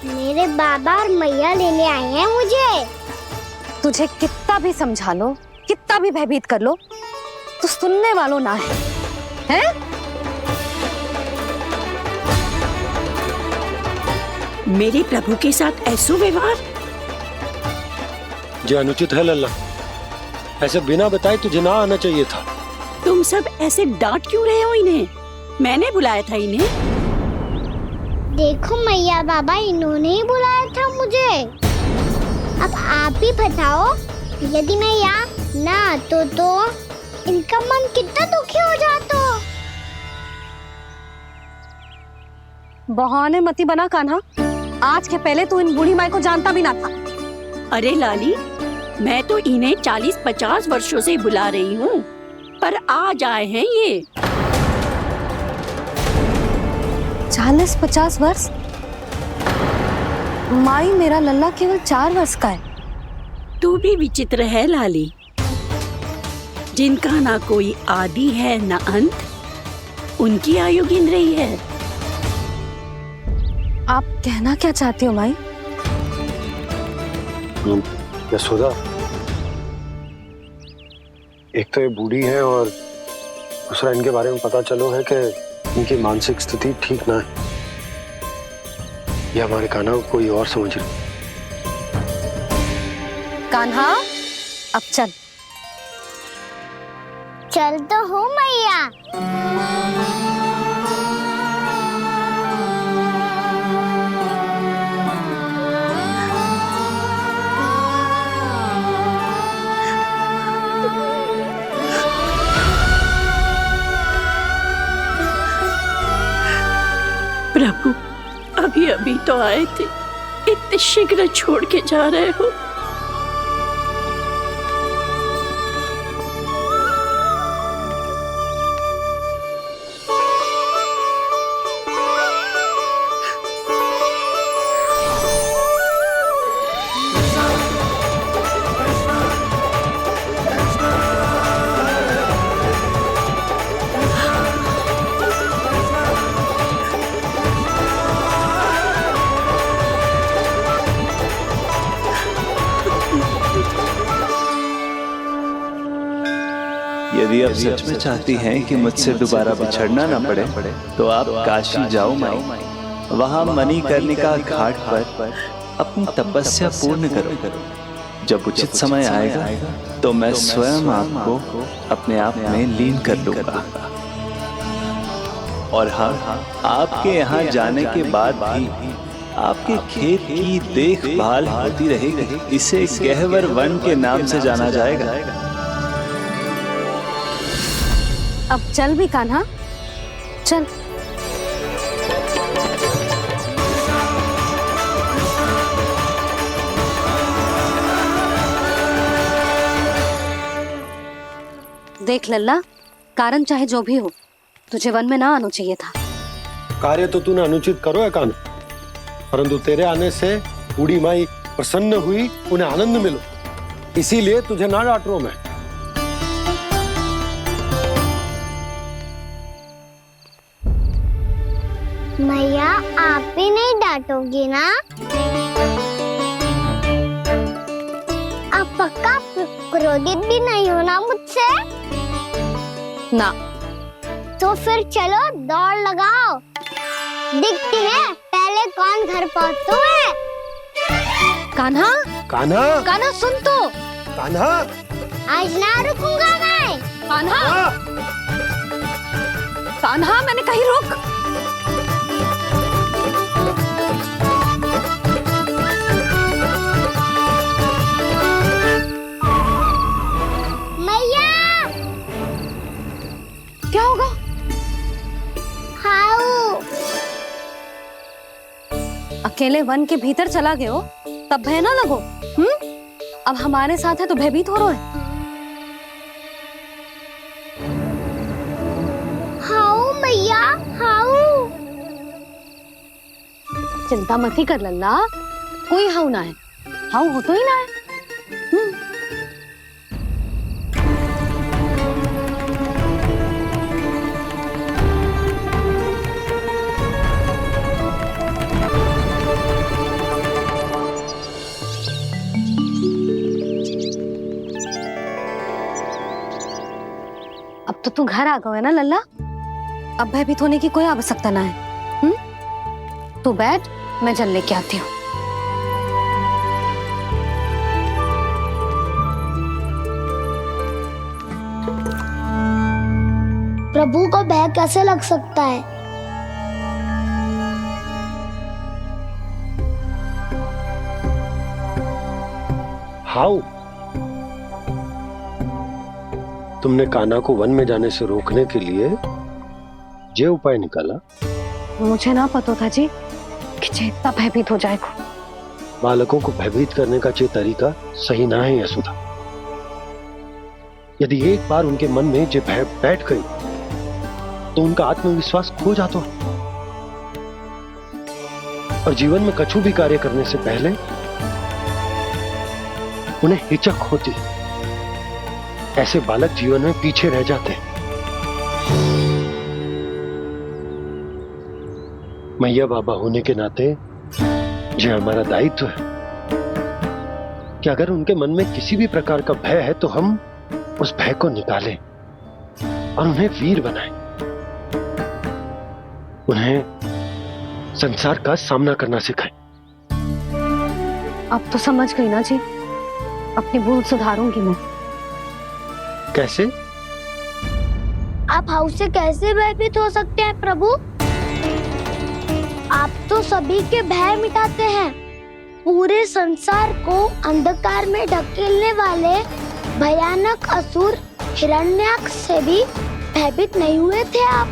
मेरे बाबा और मैया लेने आए हैं मुझे। तुझे कितना भी समझा लो, कितना भी भयभीत कर लो, तो सुनने वालों ना है, हैं? मेरे प्रभु के साथ ऐसा व्यवहार जो अनुचित है लल्ला। ऐसे बिना बताए तुझे ना आना चाहिए था। तुम सब ऐसे डांट क्यों रहे हो इन्हें? मैंने बुलाया था इन्हें। देखो मैया बाबा, इन्होंने ही बुलाया था मुझे। अब आप ही बताओ, यदि मैं यहाँ ना आतो तो इनका मन कितना दुखी हो जाता। बहाने मती बना कान्हा। आज के पहले तू इन बूढ़ी माई को जानता भी ना था। अरे लाली, मैं तो इन्हें 40-50 वर्षों से बुला रही हूँ, पर आज आए हैं ये। 40-50 वर्ष? माई, मेरा लल्ला केवल 4 वर्ष का है। तू भी विचित्र है लाली, जिनका ना कोई आदि है ना अंत, उनकी आयु गिन रही है। आप कहना क्या चाहती हो माई? यशोदा, एक तो ये बूढ़ी है और दूसरा इनके बारे में पता चलो है कि इनकी मानसिक स्थिति ठीक ना है। ये हमारे कान्हा को कोई और समझ रही। कान्हा, अब चल। चल तो हो मैया। प्रभु, अभी अभी तो आए थे, इतने शीघ्र छोड़ के जा रहे हो। यदि आप सच में चाहती हैं कि मुझसे दोबारा बिछड़ना ना पड़े तो आप काशी जाओ माई। वहां मणिकर्णिका घाट पर अपनी तपस्या पूर्ण करो। जब उचित समय आएगा तो मैं स्वयं आपको अपने आप में लीन कर लूंगा। और हाँ, आपके यहाँ जाने के बाद भी आपके खेत की देखभाल होती रहेगी। इसे गहवर वन के नाम से जाना जाएगा। अब चल भी कान्हा, चल। देख लल्ला, कारण चाहे जो भी हो, तुझे वन में ना आना चाहिए था। कार्य तो तूने अनुचित करो है कान्हा, परंतु तेरे आने से बूढ़ी माई प्रसन्न हुई, उन्हें आनंद मिलो, इसीलिए तुझे ना डांट रहा हूं मैं। मैया, आप भी नहीं डांटोगे ना? आप पक्का क्रोधित भी नहीं हो ना मुझसे? ना। तो फिर चलो दौड़ लगाओ, देखते हैं पहले कौन घर पहुंचता है। कान्हा, कान्हा, कान्हा सुन तो। कान्हा, आज ना रुकूंगा मैं। कान्हा, कान्हा, मैंने कही रुक। क्या होगा? हाउ। अकेले वन के भीतर चला गए हो, तब भय ना लगो। अब हमारे साथ है तो भयभीत हो रहे हैं। हाउ मैया, हाउ। चिंता मत ही कर लल्ला, कोई हाउ ना है। हाउ हो तो ही ना है। अब तो तू घर आ गया है ना लल्ला, अब भयभीत होने की कोई आवश्यकता ना है। तू बैठ, मैं जल लेके आती हूँ। प्रभु को भय कैसे लग सकता है? हाउ? तुमने कान्हा को वन में जाने से रोकने के लिए ये उपाय निकाला मुझे ना पता था जी कि जे इतना भयभीत हो जाएगा। बालकों को भयभीत करने का ये तरीका सही ना है यशोदा। यदि एक बार उनके मन में ये भय बैठ गई तो उनका आत्मविश्वास खो जाता है और जीवन में कछु भी कार्य करने से पहले उन्हें हिचक होती। ऐसे बालक जीवन में पीछे रह जाते हैं। मैया बाबा होने के नाते ये हमारा दायित्व है कि अगर उनके मन में किसी भी प्रकार का भय है तो हम उस भय को निकालें और उन्हें वीर बनाएं। उन्हें संसार का सामना करना सिखाएं। अब तो समझ गई ना जी, अपनी भूल सुधारूंगी मैं। कैसे? आप हाउस से कैसे भयभीत हो सकते हैं प्रभु? आप तो सभी के भय मिटाते हैं। पूरे संसार को अंधकार में ढकेलने वाले भयानक असुर हिरण्याक्ष से भी भयभीत नहीं हुए थे आप।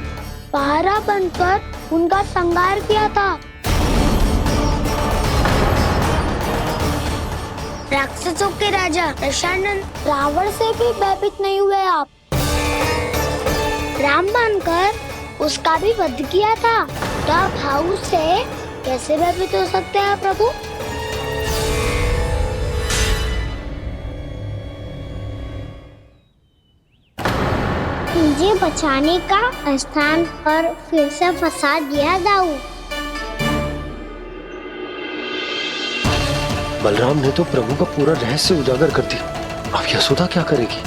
पहरा बनकर उनका संहार किया था। राक्षसों के राजा दशानन रावण से भी भयभीत नहीं हुए आप। राम बनकर उसका भी वध किया था। तो आप हाउस से कैसे भयभीत हो सकते हैं प्रभु? मुझे बचाने का स्थान पर फिर से फंसा दिया दाऊ। बलराम ने तो प्रभु का पूरा रहस्य उजागर कर दिया। अब यशोदा क्या करेगी?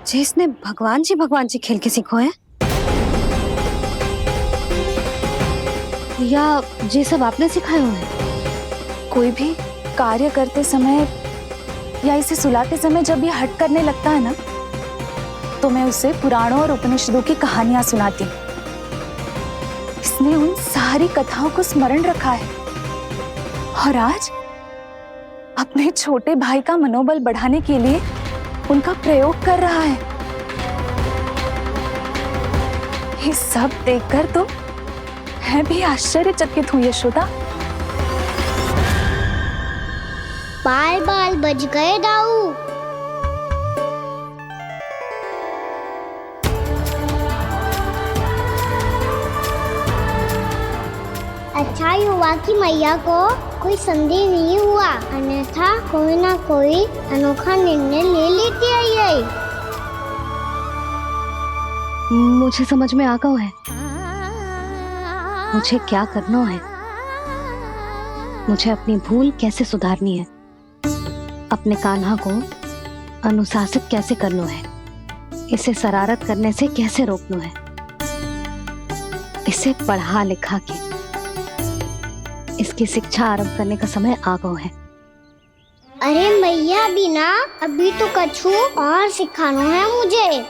जे इसने भगवान जी खेल के सीखो है या जे सब आपने सिखाए हुए हैं? कोई भी कार्य करते समय या इसे सुलाते समय जब ये हट करने लगता है ना, तो मैं उसे पुराणों और उपनिषदों की कहानियां सुनाती हूँ। इसने उन सारी कथाओं को स्मरण रखा है और आज अपने छोटे भाई का मनोबल बढ़ाने के लिए उनका प्रयोग कर रहा है। ये सब देखकर तो मैं भी आश्चर्यचकित हूँ यशोदा। बाल बाल बज गए दाऊ। अच्छा ही हुआ कि मैया को कोई संदेह नहीं हुआ, अन्यथा कोई ना कोई अनोखा निर्णय ले लेती है ये। मुझे समझ में आ गया है मुझे क्या करना है। मुझे अपनी भूल कैसे सुधारनी है, अपने कान्हा को अनुशासित कैसे करना है, इसे शरारत करने से कैसे रोकना है, इसे पढ़ा लिखा के इसकी शिक्षा आरंभ करने का समय आ गया है। अरे मैया बिना अभी तो कछु और सिखाना है मुझे।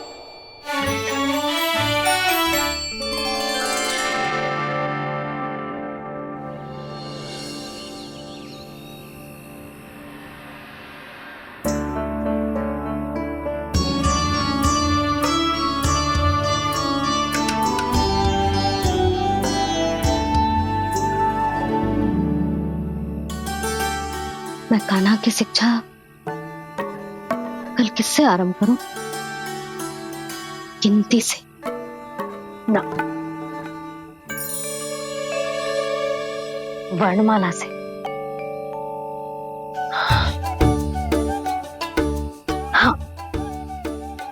मैं कान्हा की शिक्षा कल किससे आरंभ करूं? गिनती से ना, वर्णमाला से। हाँ,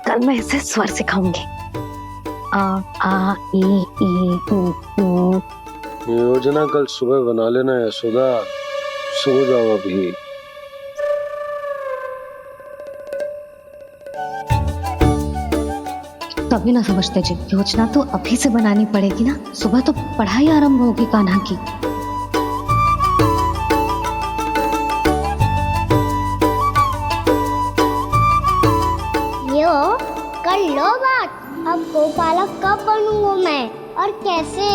कल मैं इसे स्वर सिखाऊंगी। आ आ ई ई उ। योजना कल सुबह बना लेना यशोदा, सो जाओ अभी। तभी ना समझते जी, योजना तो अभी से बनानी पड़ेगी ना। सुबह तो पढ़ाई आरंभ होगी कान्हा की। यो कर लो बात। अब गोपालक कब बनूंगा मैं और कैसे?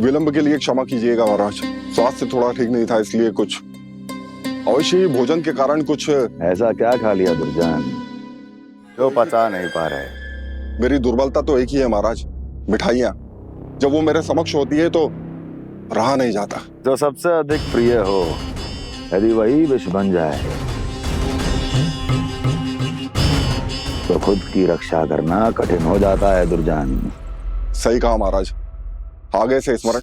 विलंब के लिए क्षमा कीजिएगा महाराज, स्वास्थ्य थोड़ा ठीक नहीं था इसलिए कुछ अवश्य ही भोजन के कारण कुछ। ऐसा क्या खा लिया दुर्जन जो पचा नहीं पा रहे? मेरी दुर्बलता तो एक ही है महाराज, मिठाइयाँ। जब वो मेरे समक्ष होती है तो रहा नहीं जाता। जो सबसे अधिक प्रिय हो यदि वही विष बन जाए तो खुद की रक्षा करना कठिन हो जाता है दुर्जन। सही कहा महाराज, आगे से स्मरण।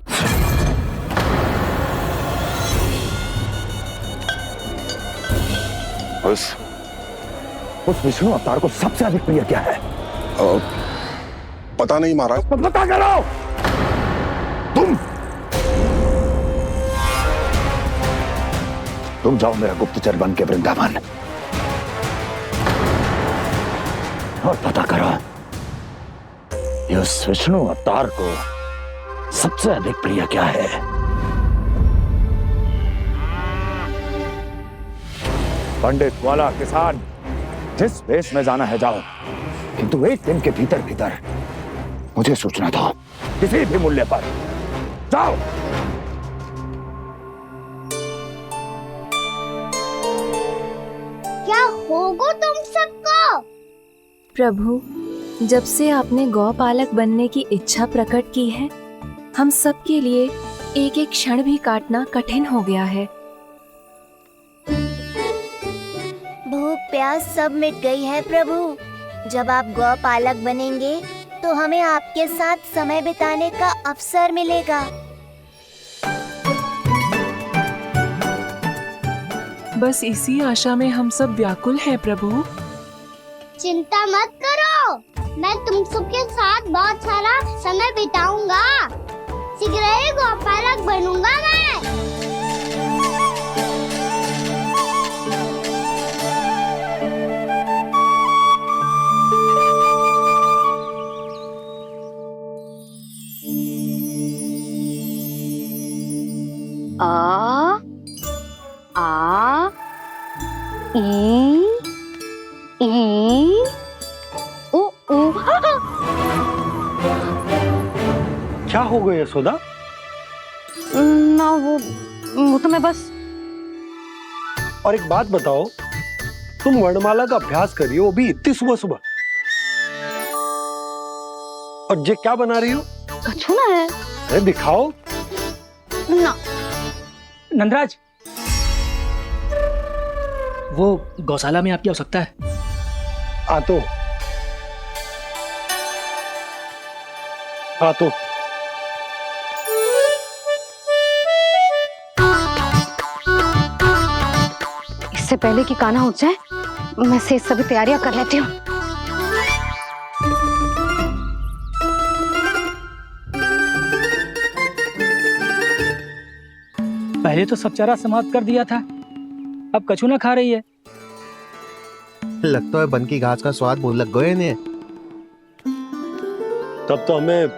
उस विष्णु अवतार को सबसे अधिक प्रिय क्या है? पता नहीं महाराज। पता करो। तुम जाओ मेरा गुप्तचर बन के वृंदावन और पता करो इस विष्णु अवतार को सबसे अधिक प्रिय क्या है। पंडित वाला किसान जिस वेश में जाना है जाओ, किंतु एक दिन के भीतर भीतर मुझे सूचना दो, किसी भी मूल्य पर जाओ। क्या होगा तुम सबको? प्रभु, जब से आपने गौपालक बनने की इच्छा प्रकट की है, हम सब के लिए एक एक क्षण भी काटना कठिन हो गया है। भूख प्यास सब मिट गई है प्रभु। जब आप गौपालक बनेंगे तो हमें आपके साथ समय बिताने का अवसर मिलेगा। बस इसी आशा में हम सब व्याकुल हैं प्रभु। चिंता मत करो, मैं तुम सबके साथ बहुत सारा समय बिताऊंगा। शीघ्र ही गौपालक बनूंगा मैं। आ ई ओ ओ। क्या हो गया यशोदा? ना वो तो मैं बस। और एक बात बताओ, तुम वर्णमाला का अभ्यास कर रही हो, वो भी इतनी सुबह सुबह, और ये क्या बना रही हो? कछुआ है। अरे दिखाओ ना। नंदराज, वो गौशाला में आपकी आवश्यकता है। आ तो इससे पहले कि कान्हा उठ जाए, मैं से सभी तैयारियां कर लेती हूँ। पहले तो सब चारा समाप्त कर दिया था, अब कछू ना खा रही है। लगता है बन की घास का स्वाद बहुत लग गए ने। तब तो हमें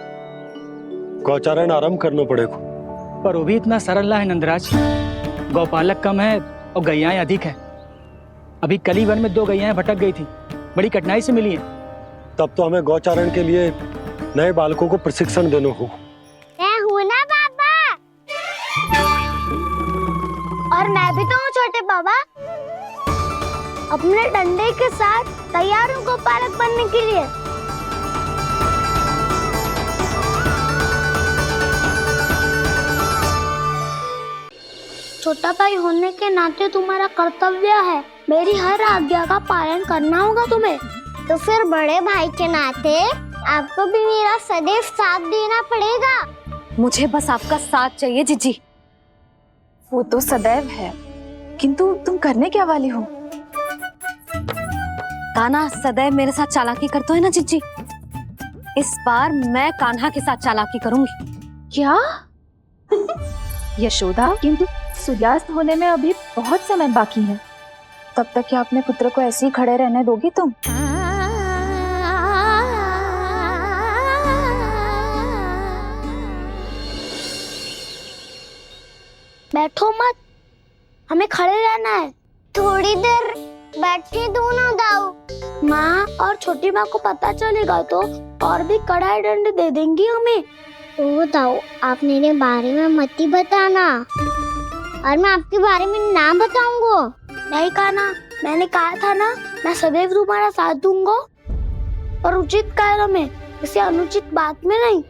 गौचारण आरंभ करना पड़ेगा। पर वो भी इतना सरल है नंदराज। गौपालक कम है और गैयाएं अधिक है। अभी कली वन में 2 गैयाएं भटक गई थी, बड़ी कठिनाई से मिली है। तब तो हमें गौचारण के लिए नए बालकों को प्रशिक्षण देना होगा। मैं हूँ ना बाबा, और मैं भी तो हूँ छोटे बाबा। अपने डंडे के साथ तैयार हूँ गौपालक बनने के लिए। छोटा भाई होने के नाते तुम्हारा कर्तव्य है, मेरी हर आज्ञा का पालन करना होगा तुम्हें। तो फिर बड़े भाई के नाते आपको भी मेरा सदैव साथ देना पड़ेगा। मुझे बस आपका साथ चाहिए जीजी। वो तो सदैव है, किंतु तुम करने क्या वाली हो? कान्हा सदैव मेरे साथ चालाकी करता है ना जीजी। इस बार मैं कान्हा के साथ चालाकी करूंगी। क्या? यशोदा, किंतु सूर्यास्त होने में अभी बहुत समय बाकी है। तब तक क्या अपने पुत्र को ऐसे ही खड़े रहने दोगी तुम? बैठो मत, हमें खड़े रहना है। थोड़ी देर बैठे दोनों दाऊ। माँ और छोटी माँ को पता चलेगा तो और भी कड़ा दंड दे देंगी हमें। तो ताऊ आप मेरे बारे में मत ही बताना, और मैं आपके बारे में ना बताऊंगा। नहीं कान्हा, मैंने कहा था ना, मैं सदैव तुम्हारा साथ दूंगा और उचित कार्य में, किसी अनुचित बात में नहीं।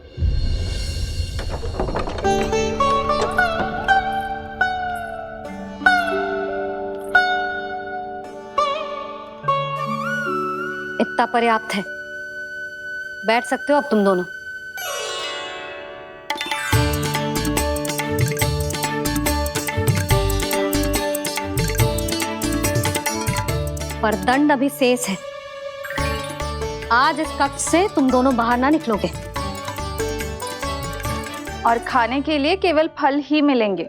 इतना पर्याप्त है, बैठ सकते हो अब तुम दोनों। पर दंड अभी शेष है। आज इस कक्ष से तुम दोनों बाहर ना निकलोगे। और खाने के लिए केवल फल ही मिलेंगे।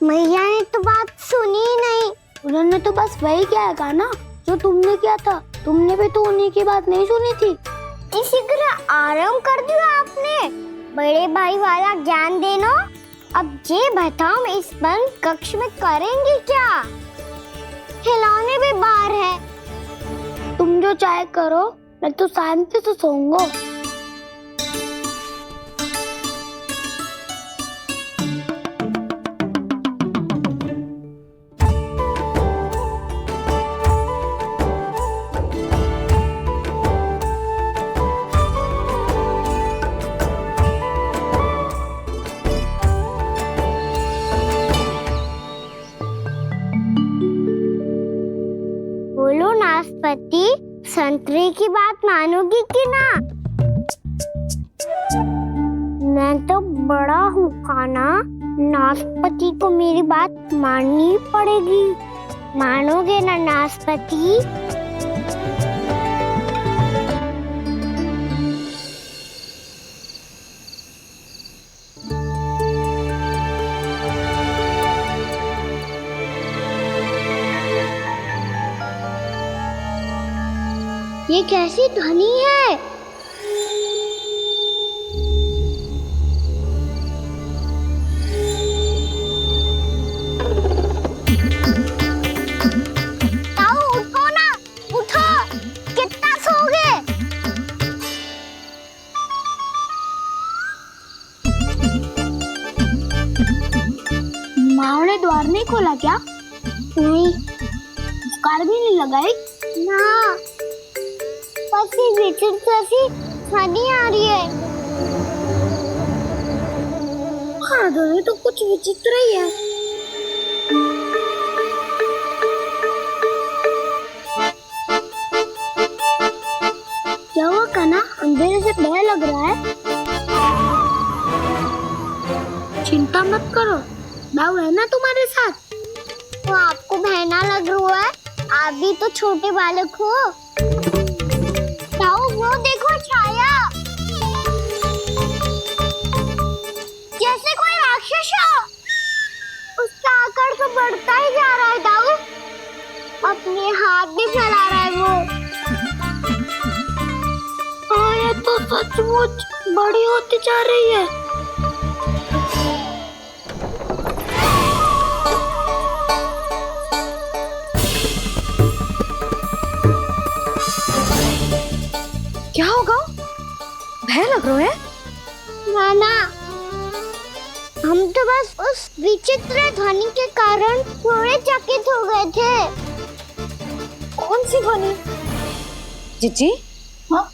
मैया ने तो बात सुनी ही नहीं। उन्होंने तो बस वही किया था ना जो तुमने किया था। तुमने भी तो उन्हीं की बात नहीं सुनी थी। इसी तरह आराम कर दिया आपने। बड़े भाई वाला ज्ञान देना। अब ये बताओ इस बंद कक्ष में करेंगे क्या? खिलौने भी बाहर है। तुम जो चाहे करो, मैं तो शांति से सोऊंगा। बोलो नाशपाती, संतरे की बात मानोगी कि ना? मैं तो बड़ा हूँ कान्हा, नाशपाती को मेरी बात माननी पड़ेगी। मानोगे ना नाशपाती? ये कैसी ध्वनि है? ताऊ उठो ना, उठो। कितना सोओगे? माँ ने द्वार नहीं खोला क्या? नहीं। कार भी नहीं लगाई? ना, बस ये विचित्र सी ध्वनि आ रही है। हाँ, ध्वनि तो कुछ विचित्र ही है। क्या हुआ कान्हा, अंधेरे से डर लग रहा है? चिंता मत करो, दाऊ है ना तुम्हारे साथ। तो आपको बहना लग रहा है? आप भी तो छोटे बालक हो। ताऊ वो देखो छाया, जैसे कोई राक्षस हो। उसका आकार तो बढ़ता ही जा रहा है ताऊ। अपने हाथ भी फैला रहा है वो। हाँ, ये तो सचमुच बड़ी होती जा रही है। क्या होगा? भय लग रहा है? नाना, हम तो बस उस विचित्र ध्वनि के कारण थोड़े चकित हो गए थे। कौन सी ध्वनि? जीजी, हाँ,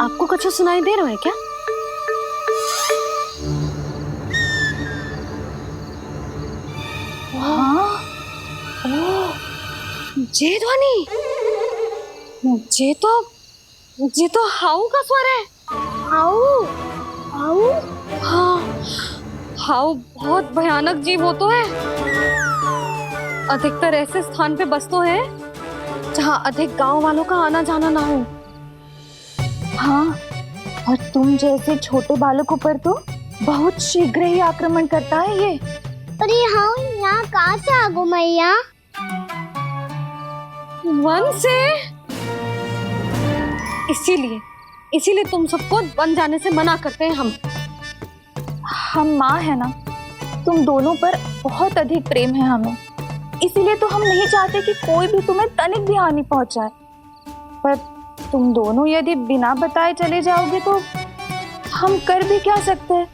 आपको कुछ सुनाई दे रहा है क्या? हाँ, ओह, ये ध्वनि, ये तो हाउ का स्वर है। हाउ? हाउ? हाँ, हाउ बहुत भयानक जीव हो तो है। अधिकतर ऐसे स्थान पे बसते हैं जहाँ अधिक गांव वालों का आना जाना ना हो। हाँ, और तुम जैसे छोटे बालकों पर तो बहुत शीघ्र ही आक्रमण करता है ये। पर ये हाउ यहाँ कहाँ से आ गो मैया? वन से। इसीलिए तुम सबको वन जाने से मना करते हैं हम माँ है ना, तुम दोनों पर बहुत अधिक प्रेम है हमें, इसीलिए तो हम नहीं चाहते कि कोई भी तुम्हें तनिक भी हानि पहुंचाए। पर तुम दोनों यदि बिना बताए चले जाओगे तो हम कर भी क्या सकते हैं?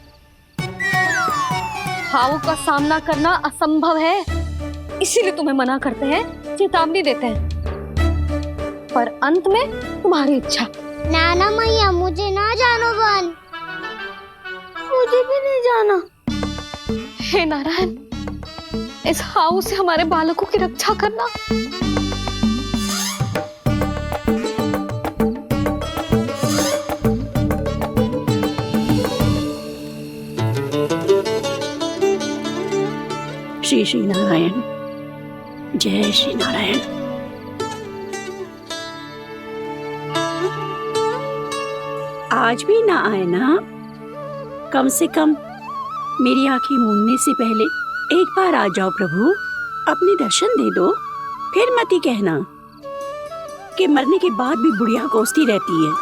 हाउ का सामना करना असंभव है, इसीलिए तुम्हें मना करते हैं, चेतावनी देते हैं। पर अंत में तुम्हारी इच्छा। नाना मैया मुझे ना जानो बन, मुझे भी नहीं जाना। हे नारायण, इस हाउ से हमारे बालकों की रक्षा करना। श्री श्री नारायण, जय श्री नारायण। आज भी ना आए ना? कम से कम मेरी आंखें मूंदने से पहले एक बार आ जाओ प्रभु, अपने दर्शन दे दो। फिर मत ही कहना कि मरने के बाद भी बुढ़िया कोसती रहती है।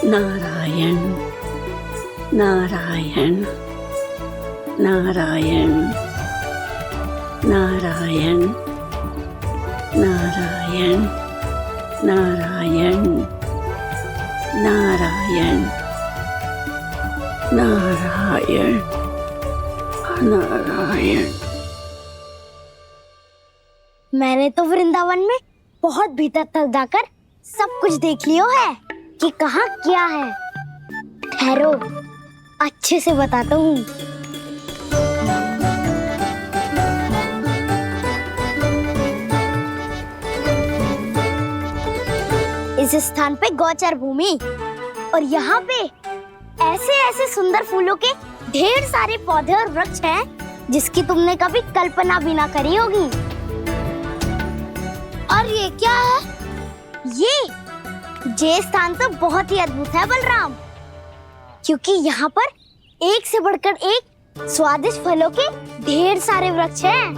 नारायण नारायण नारायण नारायण नारायण नारायण नारायण नारायण नारायण। मैंने तो वृंदावन में बहुत भीतर तक जाकर सब कुछ देख लियो है कि कहाँ क्या है। ठहरो, अच्छे से बताता हूँ। इस स्थान पे गौचर भूमि और यहाँ पे ऐसे ऐसे सुंदर फूलों के ढेर सारे पौधे और वृक्ष हैं जिसकी तुमने कभी कल्पना भी ना करी होगी। और ये क्या है? ये स्थान तो बहुत ही अद्भुत है बलराम, क्योंकि यहाँ पर एक से बढ़कर एक स्वादिष्ट फलों के ढेर सारे वृक्ष हैं।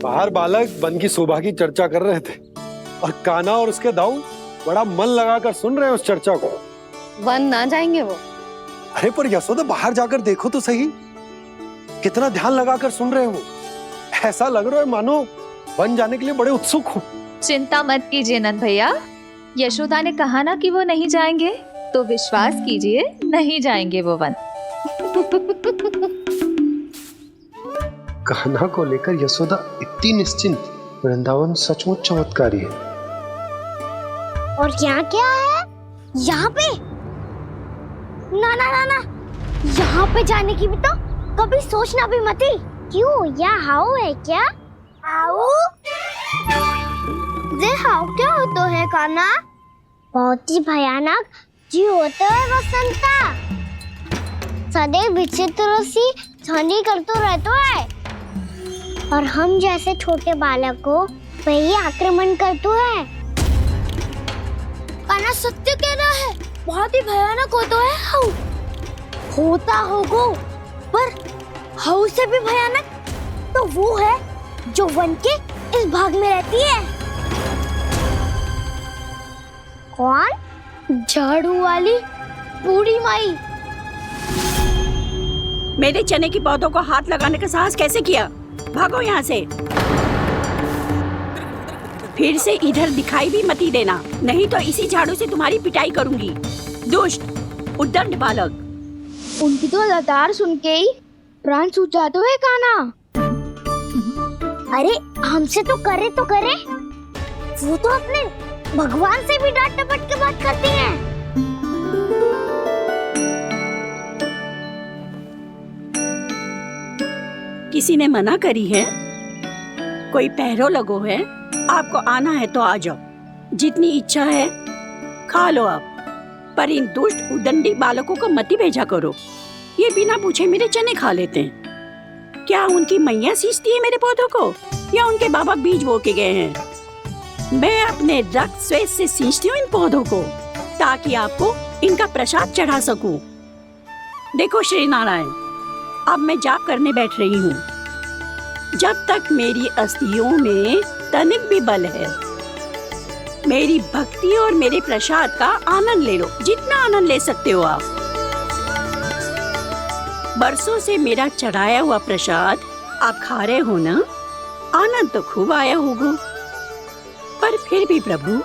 बाहर बालक वन की शोभा की चर्चा कर रहे थे और कान्हा और उसके दाऊ बड़ा मन लगाकर सुन रहे हैं उस चर्चा को। वन ना जाएंगे वो? अरे पर यशोदा, बाहर जाकर देखो तो सही, कितना ध्यान लगाकर सुन रहे हो। ऐसा लग रहा है मानो वन जाने के लिए बड़े उत्सुक हो। चिंता मत कीजिए नंद भैया, यशोदा ने कहा ना कि वो नहीं जाएंगे, तो विश्वास कीजिए नहीं जाएंगे वो वन। कान्हा को लेकर यशोदा इतनी निश्चिंत, वृंदावन सचमुच चमत्कारी है। और यहाँ क्या है? यहाँ पे ना ना ना ना, यहाँ पे जाने की भी तो कभी सोचना भी मत ही। क्यों, यहाँ हाउ है क्या? हाउ? ये हाउ क्या होता है कान्हा? बहुत ही भयानक जी होता है वसंता, सदैव विचित्र सी ध्वनि करते रहता है और हम जैसे छोटे बालक को वही आक्रमण करता है। कान्हा सत्य कह रहा है, बहुत ही भयानक होता है हाउ। होता होगा, पर हाउ से भी भयानक तो वो है जो वन के इस भाग में रहती है। कौन? झाड़ू वाली बूढ़ी माई। मेरे चने की पौधों को हाथ लगाने का साहस कैसे किया? भागो यहाँ से। फिर से इधर दिखाई भी मत ही देना, नहीं तो इसी झाड़ू से तुम्हारी पिटाई करूंगी। दुष्ट उद्दंड बालक। उनकी तो लतार सुन के ही प्राण सूझ जाते हैं कान्हा। अरे हमसे तो करे, वो तो अपने भगवान से भी डांट डपट के बात करती हैं। किसी ने मना करी है? कोई पहरो लगो है? आपको आना है तो आ जाओ, जितनी इच्छा है खा लो आप, पर इन दुष्ट उदंडी बालकों को मत ही भेजा करो। ये बिना पूछे मेरे चने खा लेते हैं। क्या उनकी मैया सींचती है मेरे पौधों को, या उनके बाबा बीज बो के गए हैं? मैं अपने रक्त स्वेद से सींचती हूँ इन पौधों को, ताकि आपको इनका प्रसाद चढ़ा सकूं। देखो श्री नारायण, अब मैं जाप करने बैठ रही हूँ। जब तक मेरी अस्थियों में तनिक भी बल है, मेरी भक्ति और मेरे प्रसाद का आनंद ले लो, जितना आनंद ले सकते हो आप। बरसों से मेरा चढ़ाया हुआ प्रसाद आप खा रहे हो ना, आनंद तो खूब आया होगा। पर फिर भी प्रभु,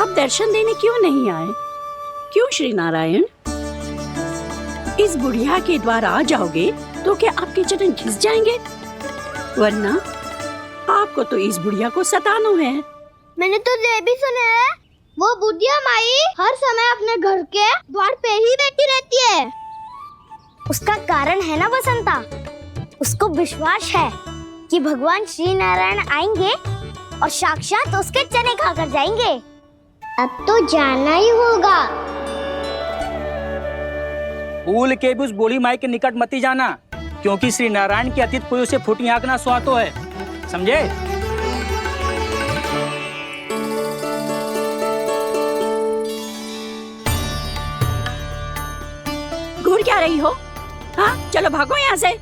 आप दर्शन देने क्यों नहीं आए? क्यों श्री नारायण? इस बुढ़िया के द्वार आ जाओगे तो क्या आपके चरण घिस जाएंगे? वरना आपको तो इस बुढ़िया को सताना है। मैंने तो ये भी सुना है, वो बुढ़िया माई हर समय अपने घर के द्वार पे ही बैठी रहती है। उसका कारण है ना बसंता, उसको विश्वास है कि भगवान श्री नारायण आएंगे और साक्षात उसके चने खाकर जाएंगे। अब तो जाना ही होगा। भूल के भी उस बूढ़ी माई के निकट मत जाना, क्योंकि श्री नारायण के अतीत पुरुष से फूटी आंख ना स्वातो है, समझे? घूर क्या रही हो? हाँ, चलो भागो यहाँ से।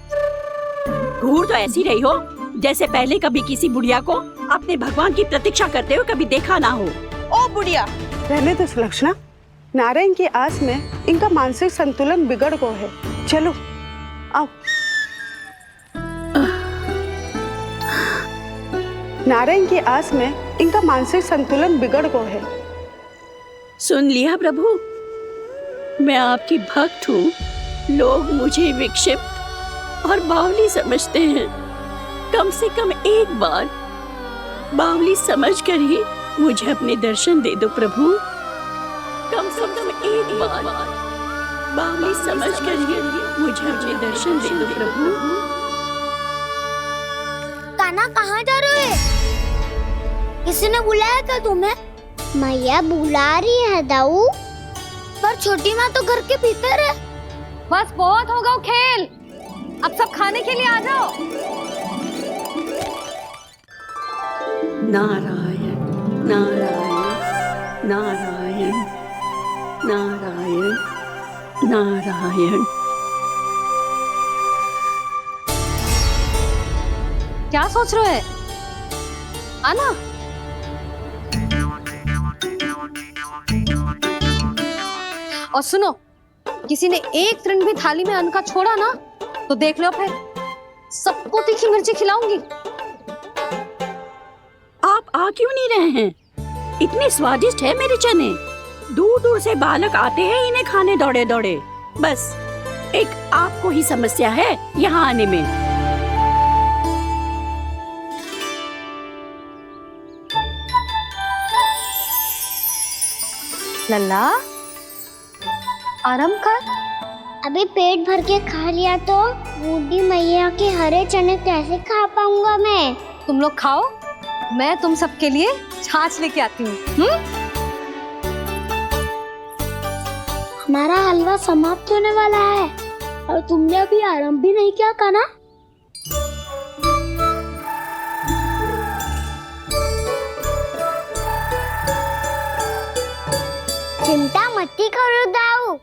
घूर तो ऐसी रही हो जैसे पहले कभी किसी बुढ़िया को अपने भगवान की प्रतीक्षा करते हुए कभी देखा ना हो। ओ बुढ़िया, रहने दो सुलक्षणा। नारायण की आस में इनका मानसिक संतुलन बिगड़ गया है। चलो आओ। नारायण की आस में इनका मानसिक संतुलन बिगड़ गया है। सुन लिया प्रभु, मैं आपकी भक्त हूँ। लोग मुझे विक्षिप्त और बावली समझते हैं। कम से कम एक बार बावली समझकर ही मुझे अपने दर्शन दे दो प्रभु। कम से कम एक बार बावली समझकर ही मुझे अपने दर्शन दे दो प्रभु। कान्हा कहाँ जा रहे हो? किसी ने बुलाया क्या तुम्हें? मैया बुला रही है दाऊ, पर छोटी माँ तो घर के भीतर है। बस बहुत होगा खेल, अब सब खाने के लिए आ जाओ। नारायण नारायण नारायण नारायण नारायण। क्या सोच रहे हो? आना। और सुनो, किसी ने एक तृण भी थाली में अन्न का छोड़ा ना, तो देख लो फिर सबको तीखी मिर्ची खिलाऊंगी। आप आ क्यों नहीं रहे हैं? इतने स्वादिष्ट है मेरे चने। दूर दूर से बालक आते हैं इन्हें खाने दौड़े दौड़े। बस एक आपको ही समस्या है यहाँ आने में। लल्ला, आराम कर। अभी पेट भर के खा लिया तो बूढ़ी मैया के हरे चने कैसे खा पाऊंगा मैं? तुम लोग खाओ, मैं तुम सबके लिए छाछ लेके आती हूँ। हमारा हलवा समाप्त होने वाला है और तुमने अभी आराम भी नहीं किया कान्हा। चिंता मत करो दाऊ,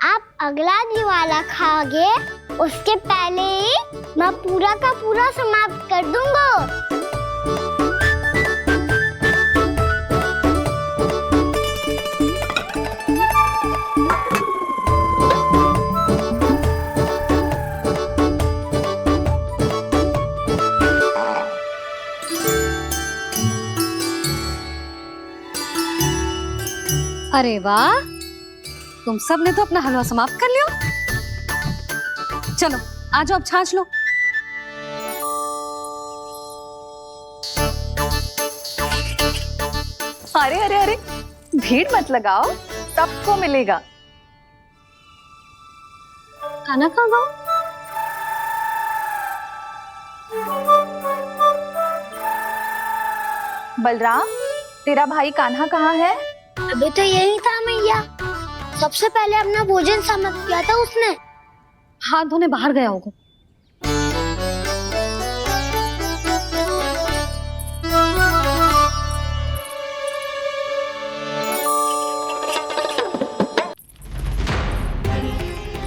आप अगला दिवाला खाओगे उसके पहले ही मैं पूरा का पूरा समाप्त कर दूंगा। अरे वाह, तुम सब ने तो अपना हलवा समाप्त कर लिया। चलो आ जाओ, अब छाछ लो। अरे अरे अरे, भीड़ मत लगाओ, सबको मिलेगा। खाना खा गो। बलराम, तेरा भाई कान्हा कहाँ है? अभी तो यही था मैया, सबसे पहले अपना भोजन समाप्त किया था उसने। हाथ धोने बाहर गया होगा।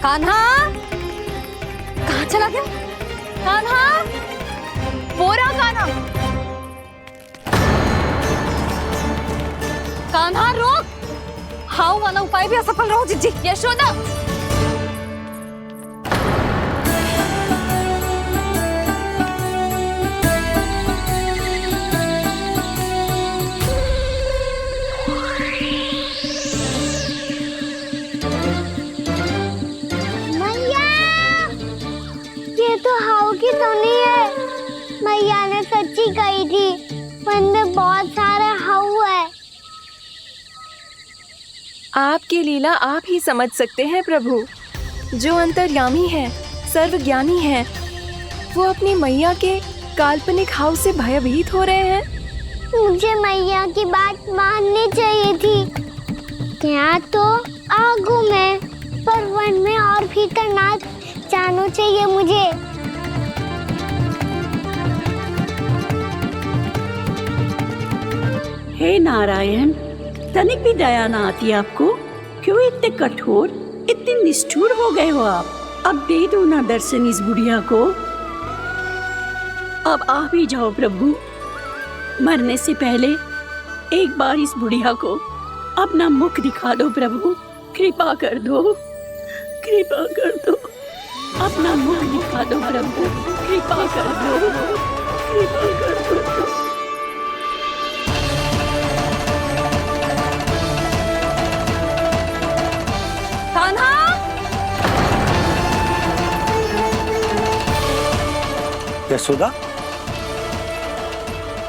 कान्हा, कहाँ चला गया? कान्हा, वो रहा कान्हा। कान्हा रोक! हाउ वाला उपाय भी असफल रहो जिज्जी। यशोदा, मैया, ये तो हाउ की धुनी है। मैया ने सच्ची कही थी, वन में बहुत सारे हाउ है। आपकी लीला आप ही समझ सकते हैं प्रभु। जो अंतर्यामी है, सर्वज्ञानी है, वो अपनी मैया के काल्पनिक हाव से भयभीत हो रहे हैं। मुझे मैया की बात माननी चाहिए थी। यहाँ तो आगू में, पर वन में और भीतर ना जाना चाहिए मुझे। हे नारायण, तनिक भी दया ना आती आपको? क्यों इतने कठोर, इतने निष्ठुर हो गए हो आप? अब दे दो ना दर्शन इस बुढ़िया को। अब आ भी जाओ प्रभु। मरने से पहले एक बार इस बुढ़िया को अपना मुख दिखा दो प्रभु। कृपा कर दो, कृपा कर दो। अपना मुख दिखा दो प्रभु। कृपा कर दो, कृपा कर दो। कान्हा! यशोदा,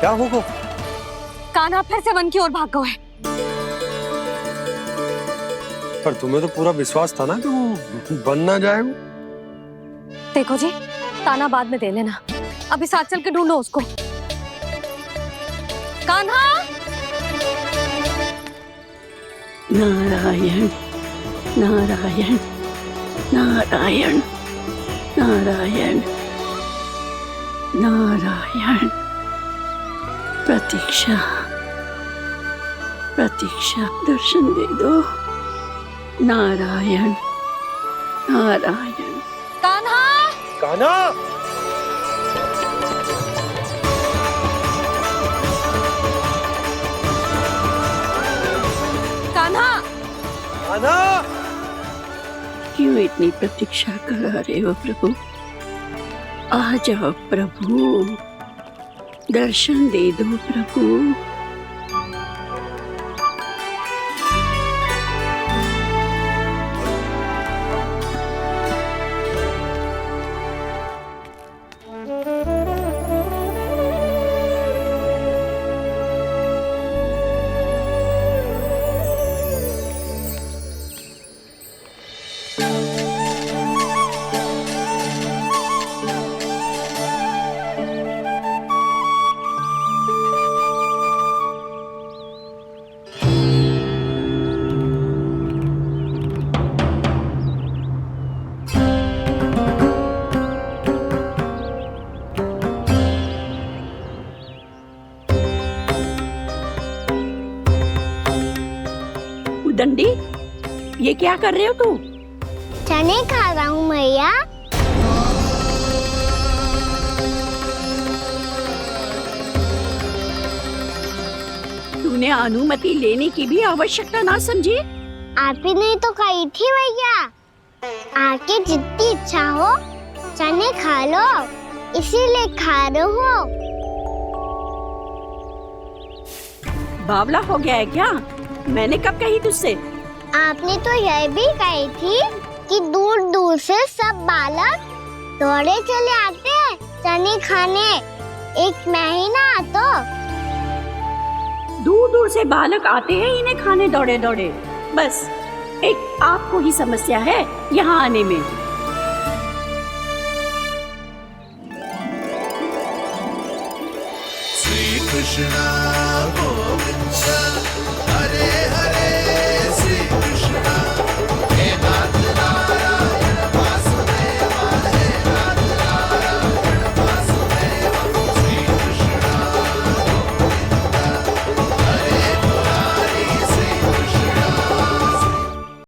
क्या होगा? कान्हा फिर से वन की ओर भाग गए। पर तुम्हें तो पूरा विश्वास था ना कि वो बन ना जाए। देखो जी, ताना बाद में दे लेना, अभी साथ चल के ढूंढो उसको। कान्हा! नारायण, नारायण, नारायण, नारायण, नारायण। प्रतीक्षा, प्रतीक्षा, दर्शन दे दो। नारायण, नारायण। कान्हा! कान्हा! कान्हा! कान्हा! क्यों इतनी प्रतीक्षा करा रहे हो प्रभु? आ जाओ प्रभु, दर्शन दे दो प्रभु। दंडी, ये क्या कर रहे हो तू? चने खा रहा हूँ मैया। तूने अनुमति लेने की भी आवश्यकता ना समझी? आप ही नहीं तो कही थी भैया, आके जितनी इच्छा हो चने खा लो, इसीलिए खा रहे हो। बावला हो गया है क्या? मैंने कब कही तुझसे? आपने तो यह भी कही थी कि दूर दूर से सब बालक दौड़े चले आते हैं चने खाने, एक महीना तो दूर दूर से बालक आते हैं इन्हें खाने दौड़े दौड़े। बस एक आपको ही समस्या है यहाँ आने में। श्री कृष्ण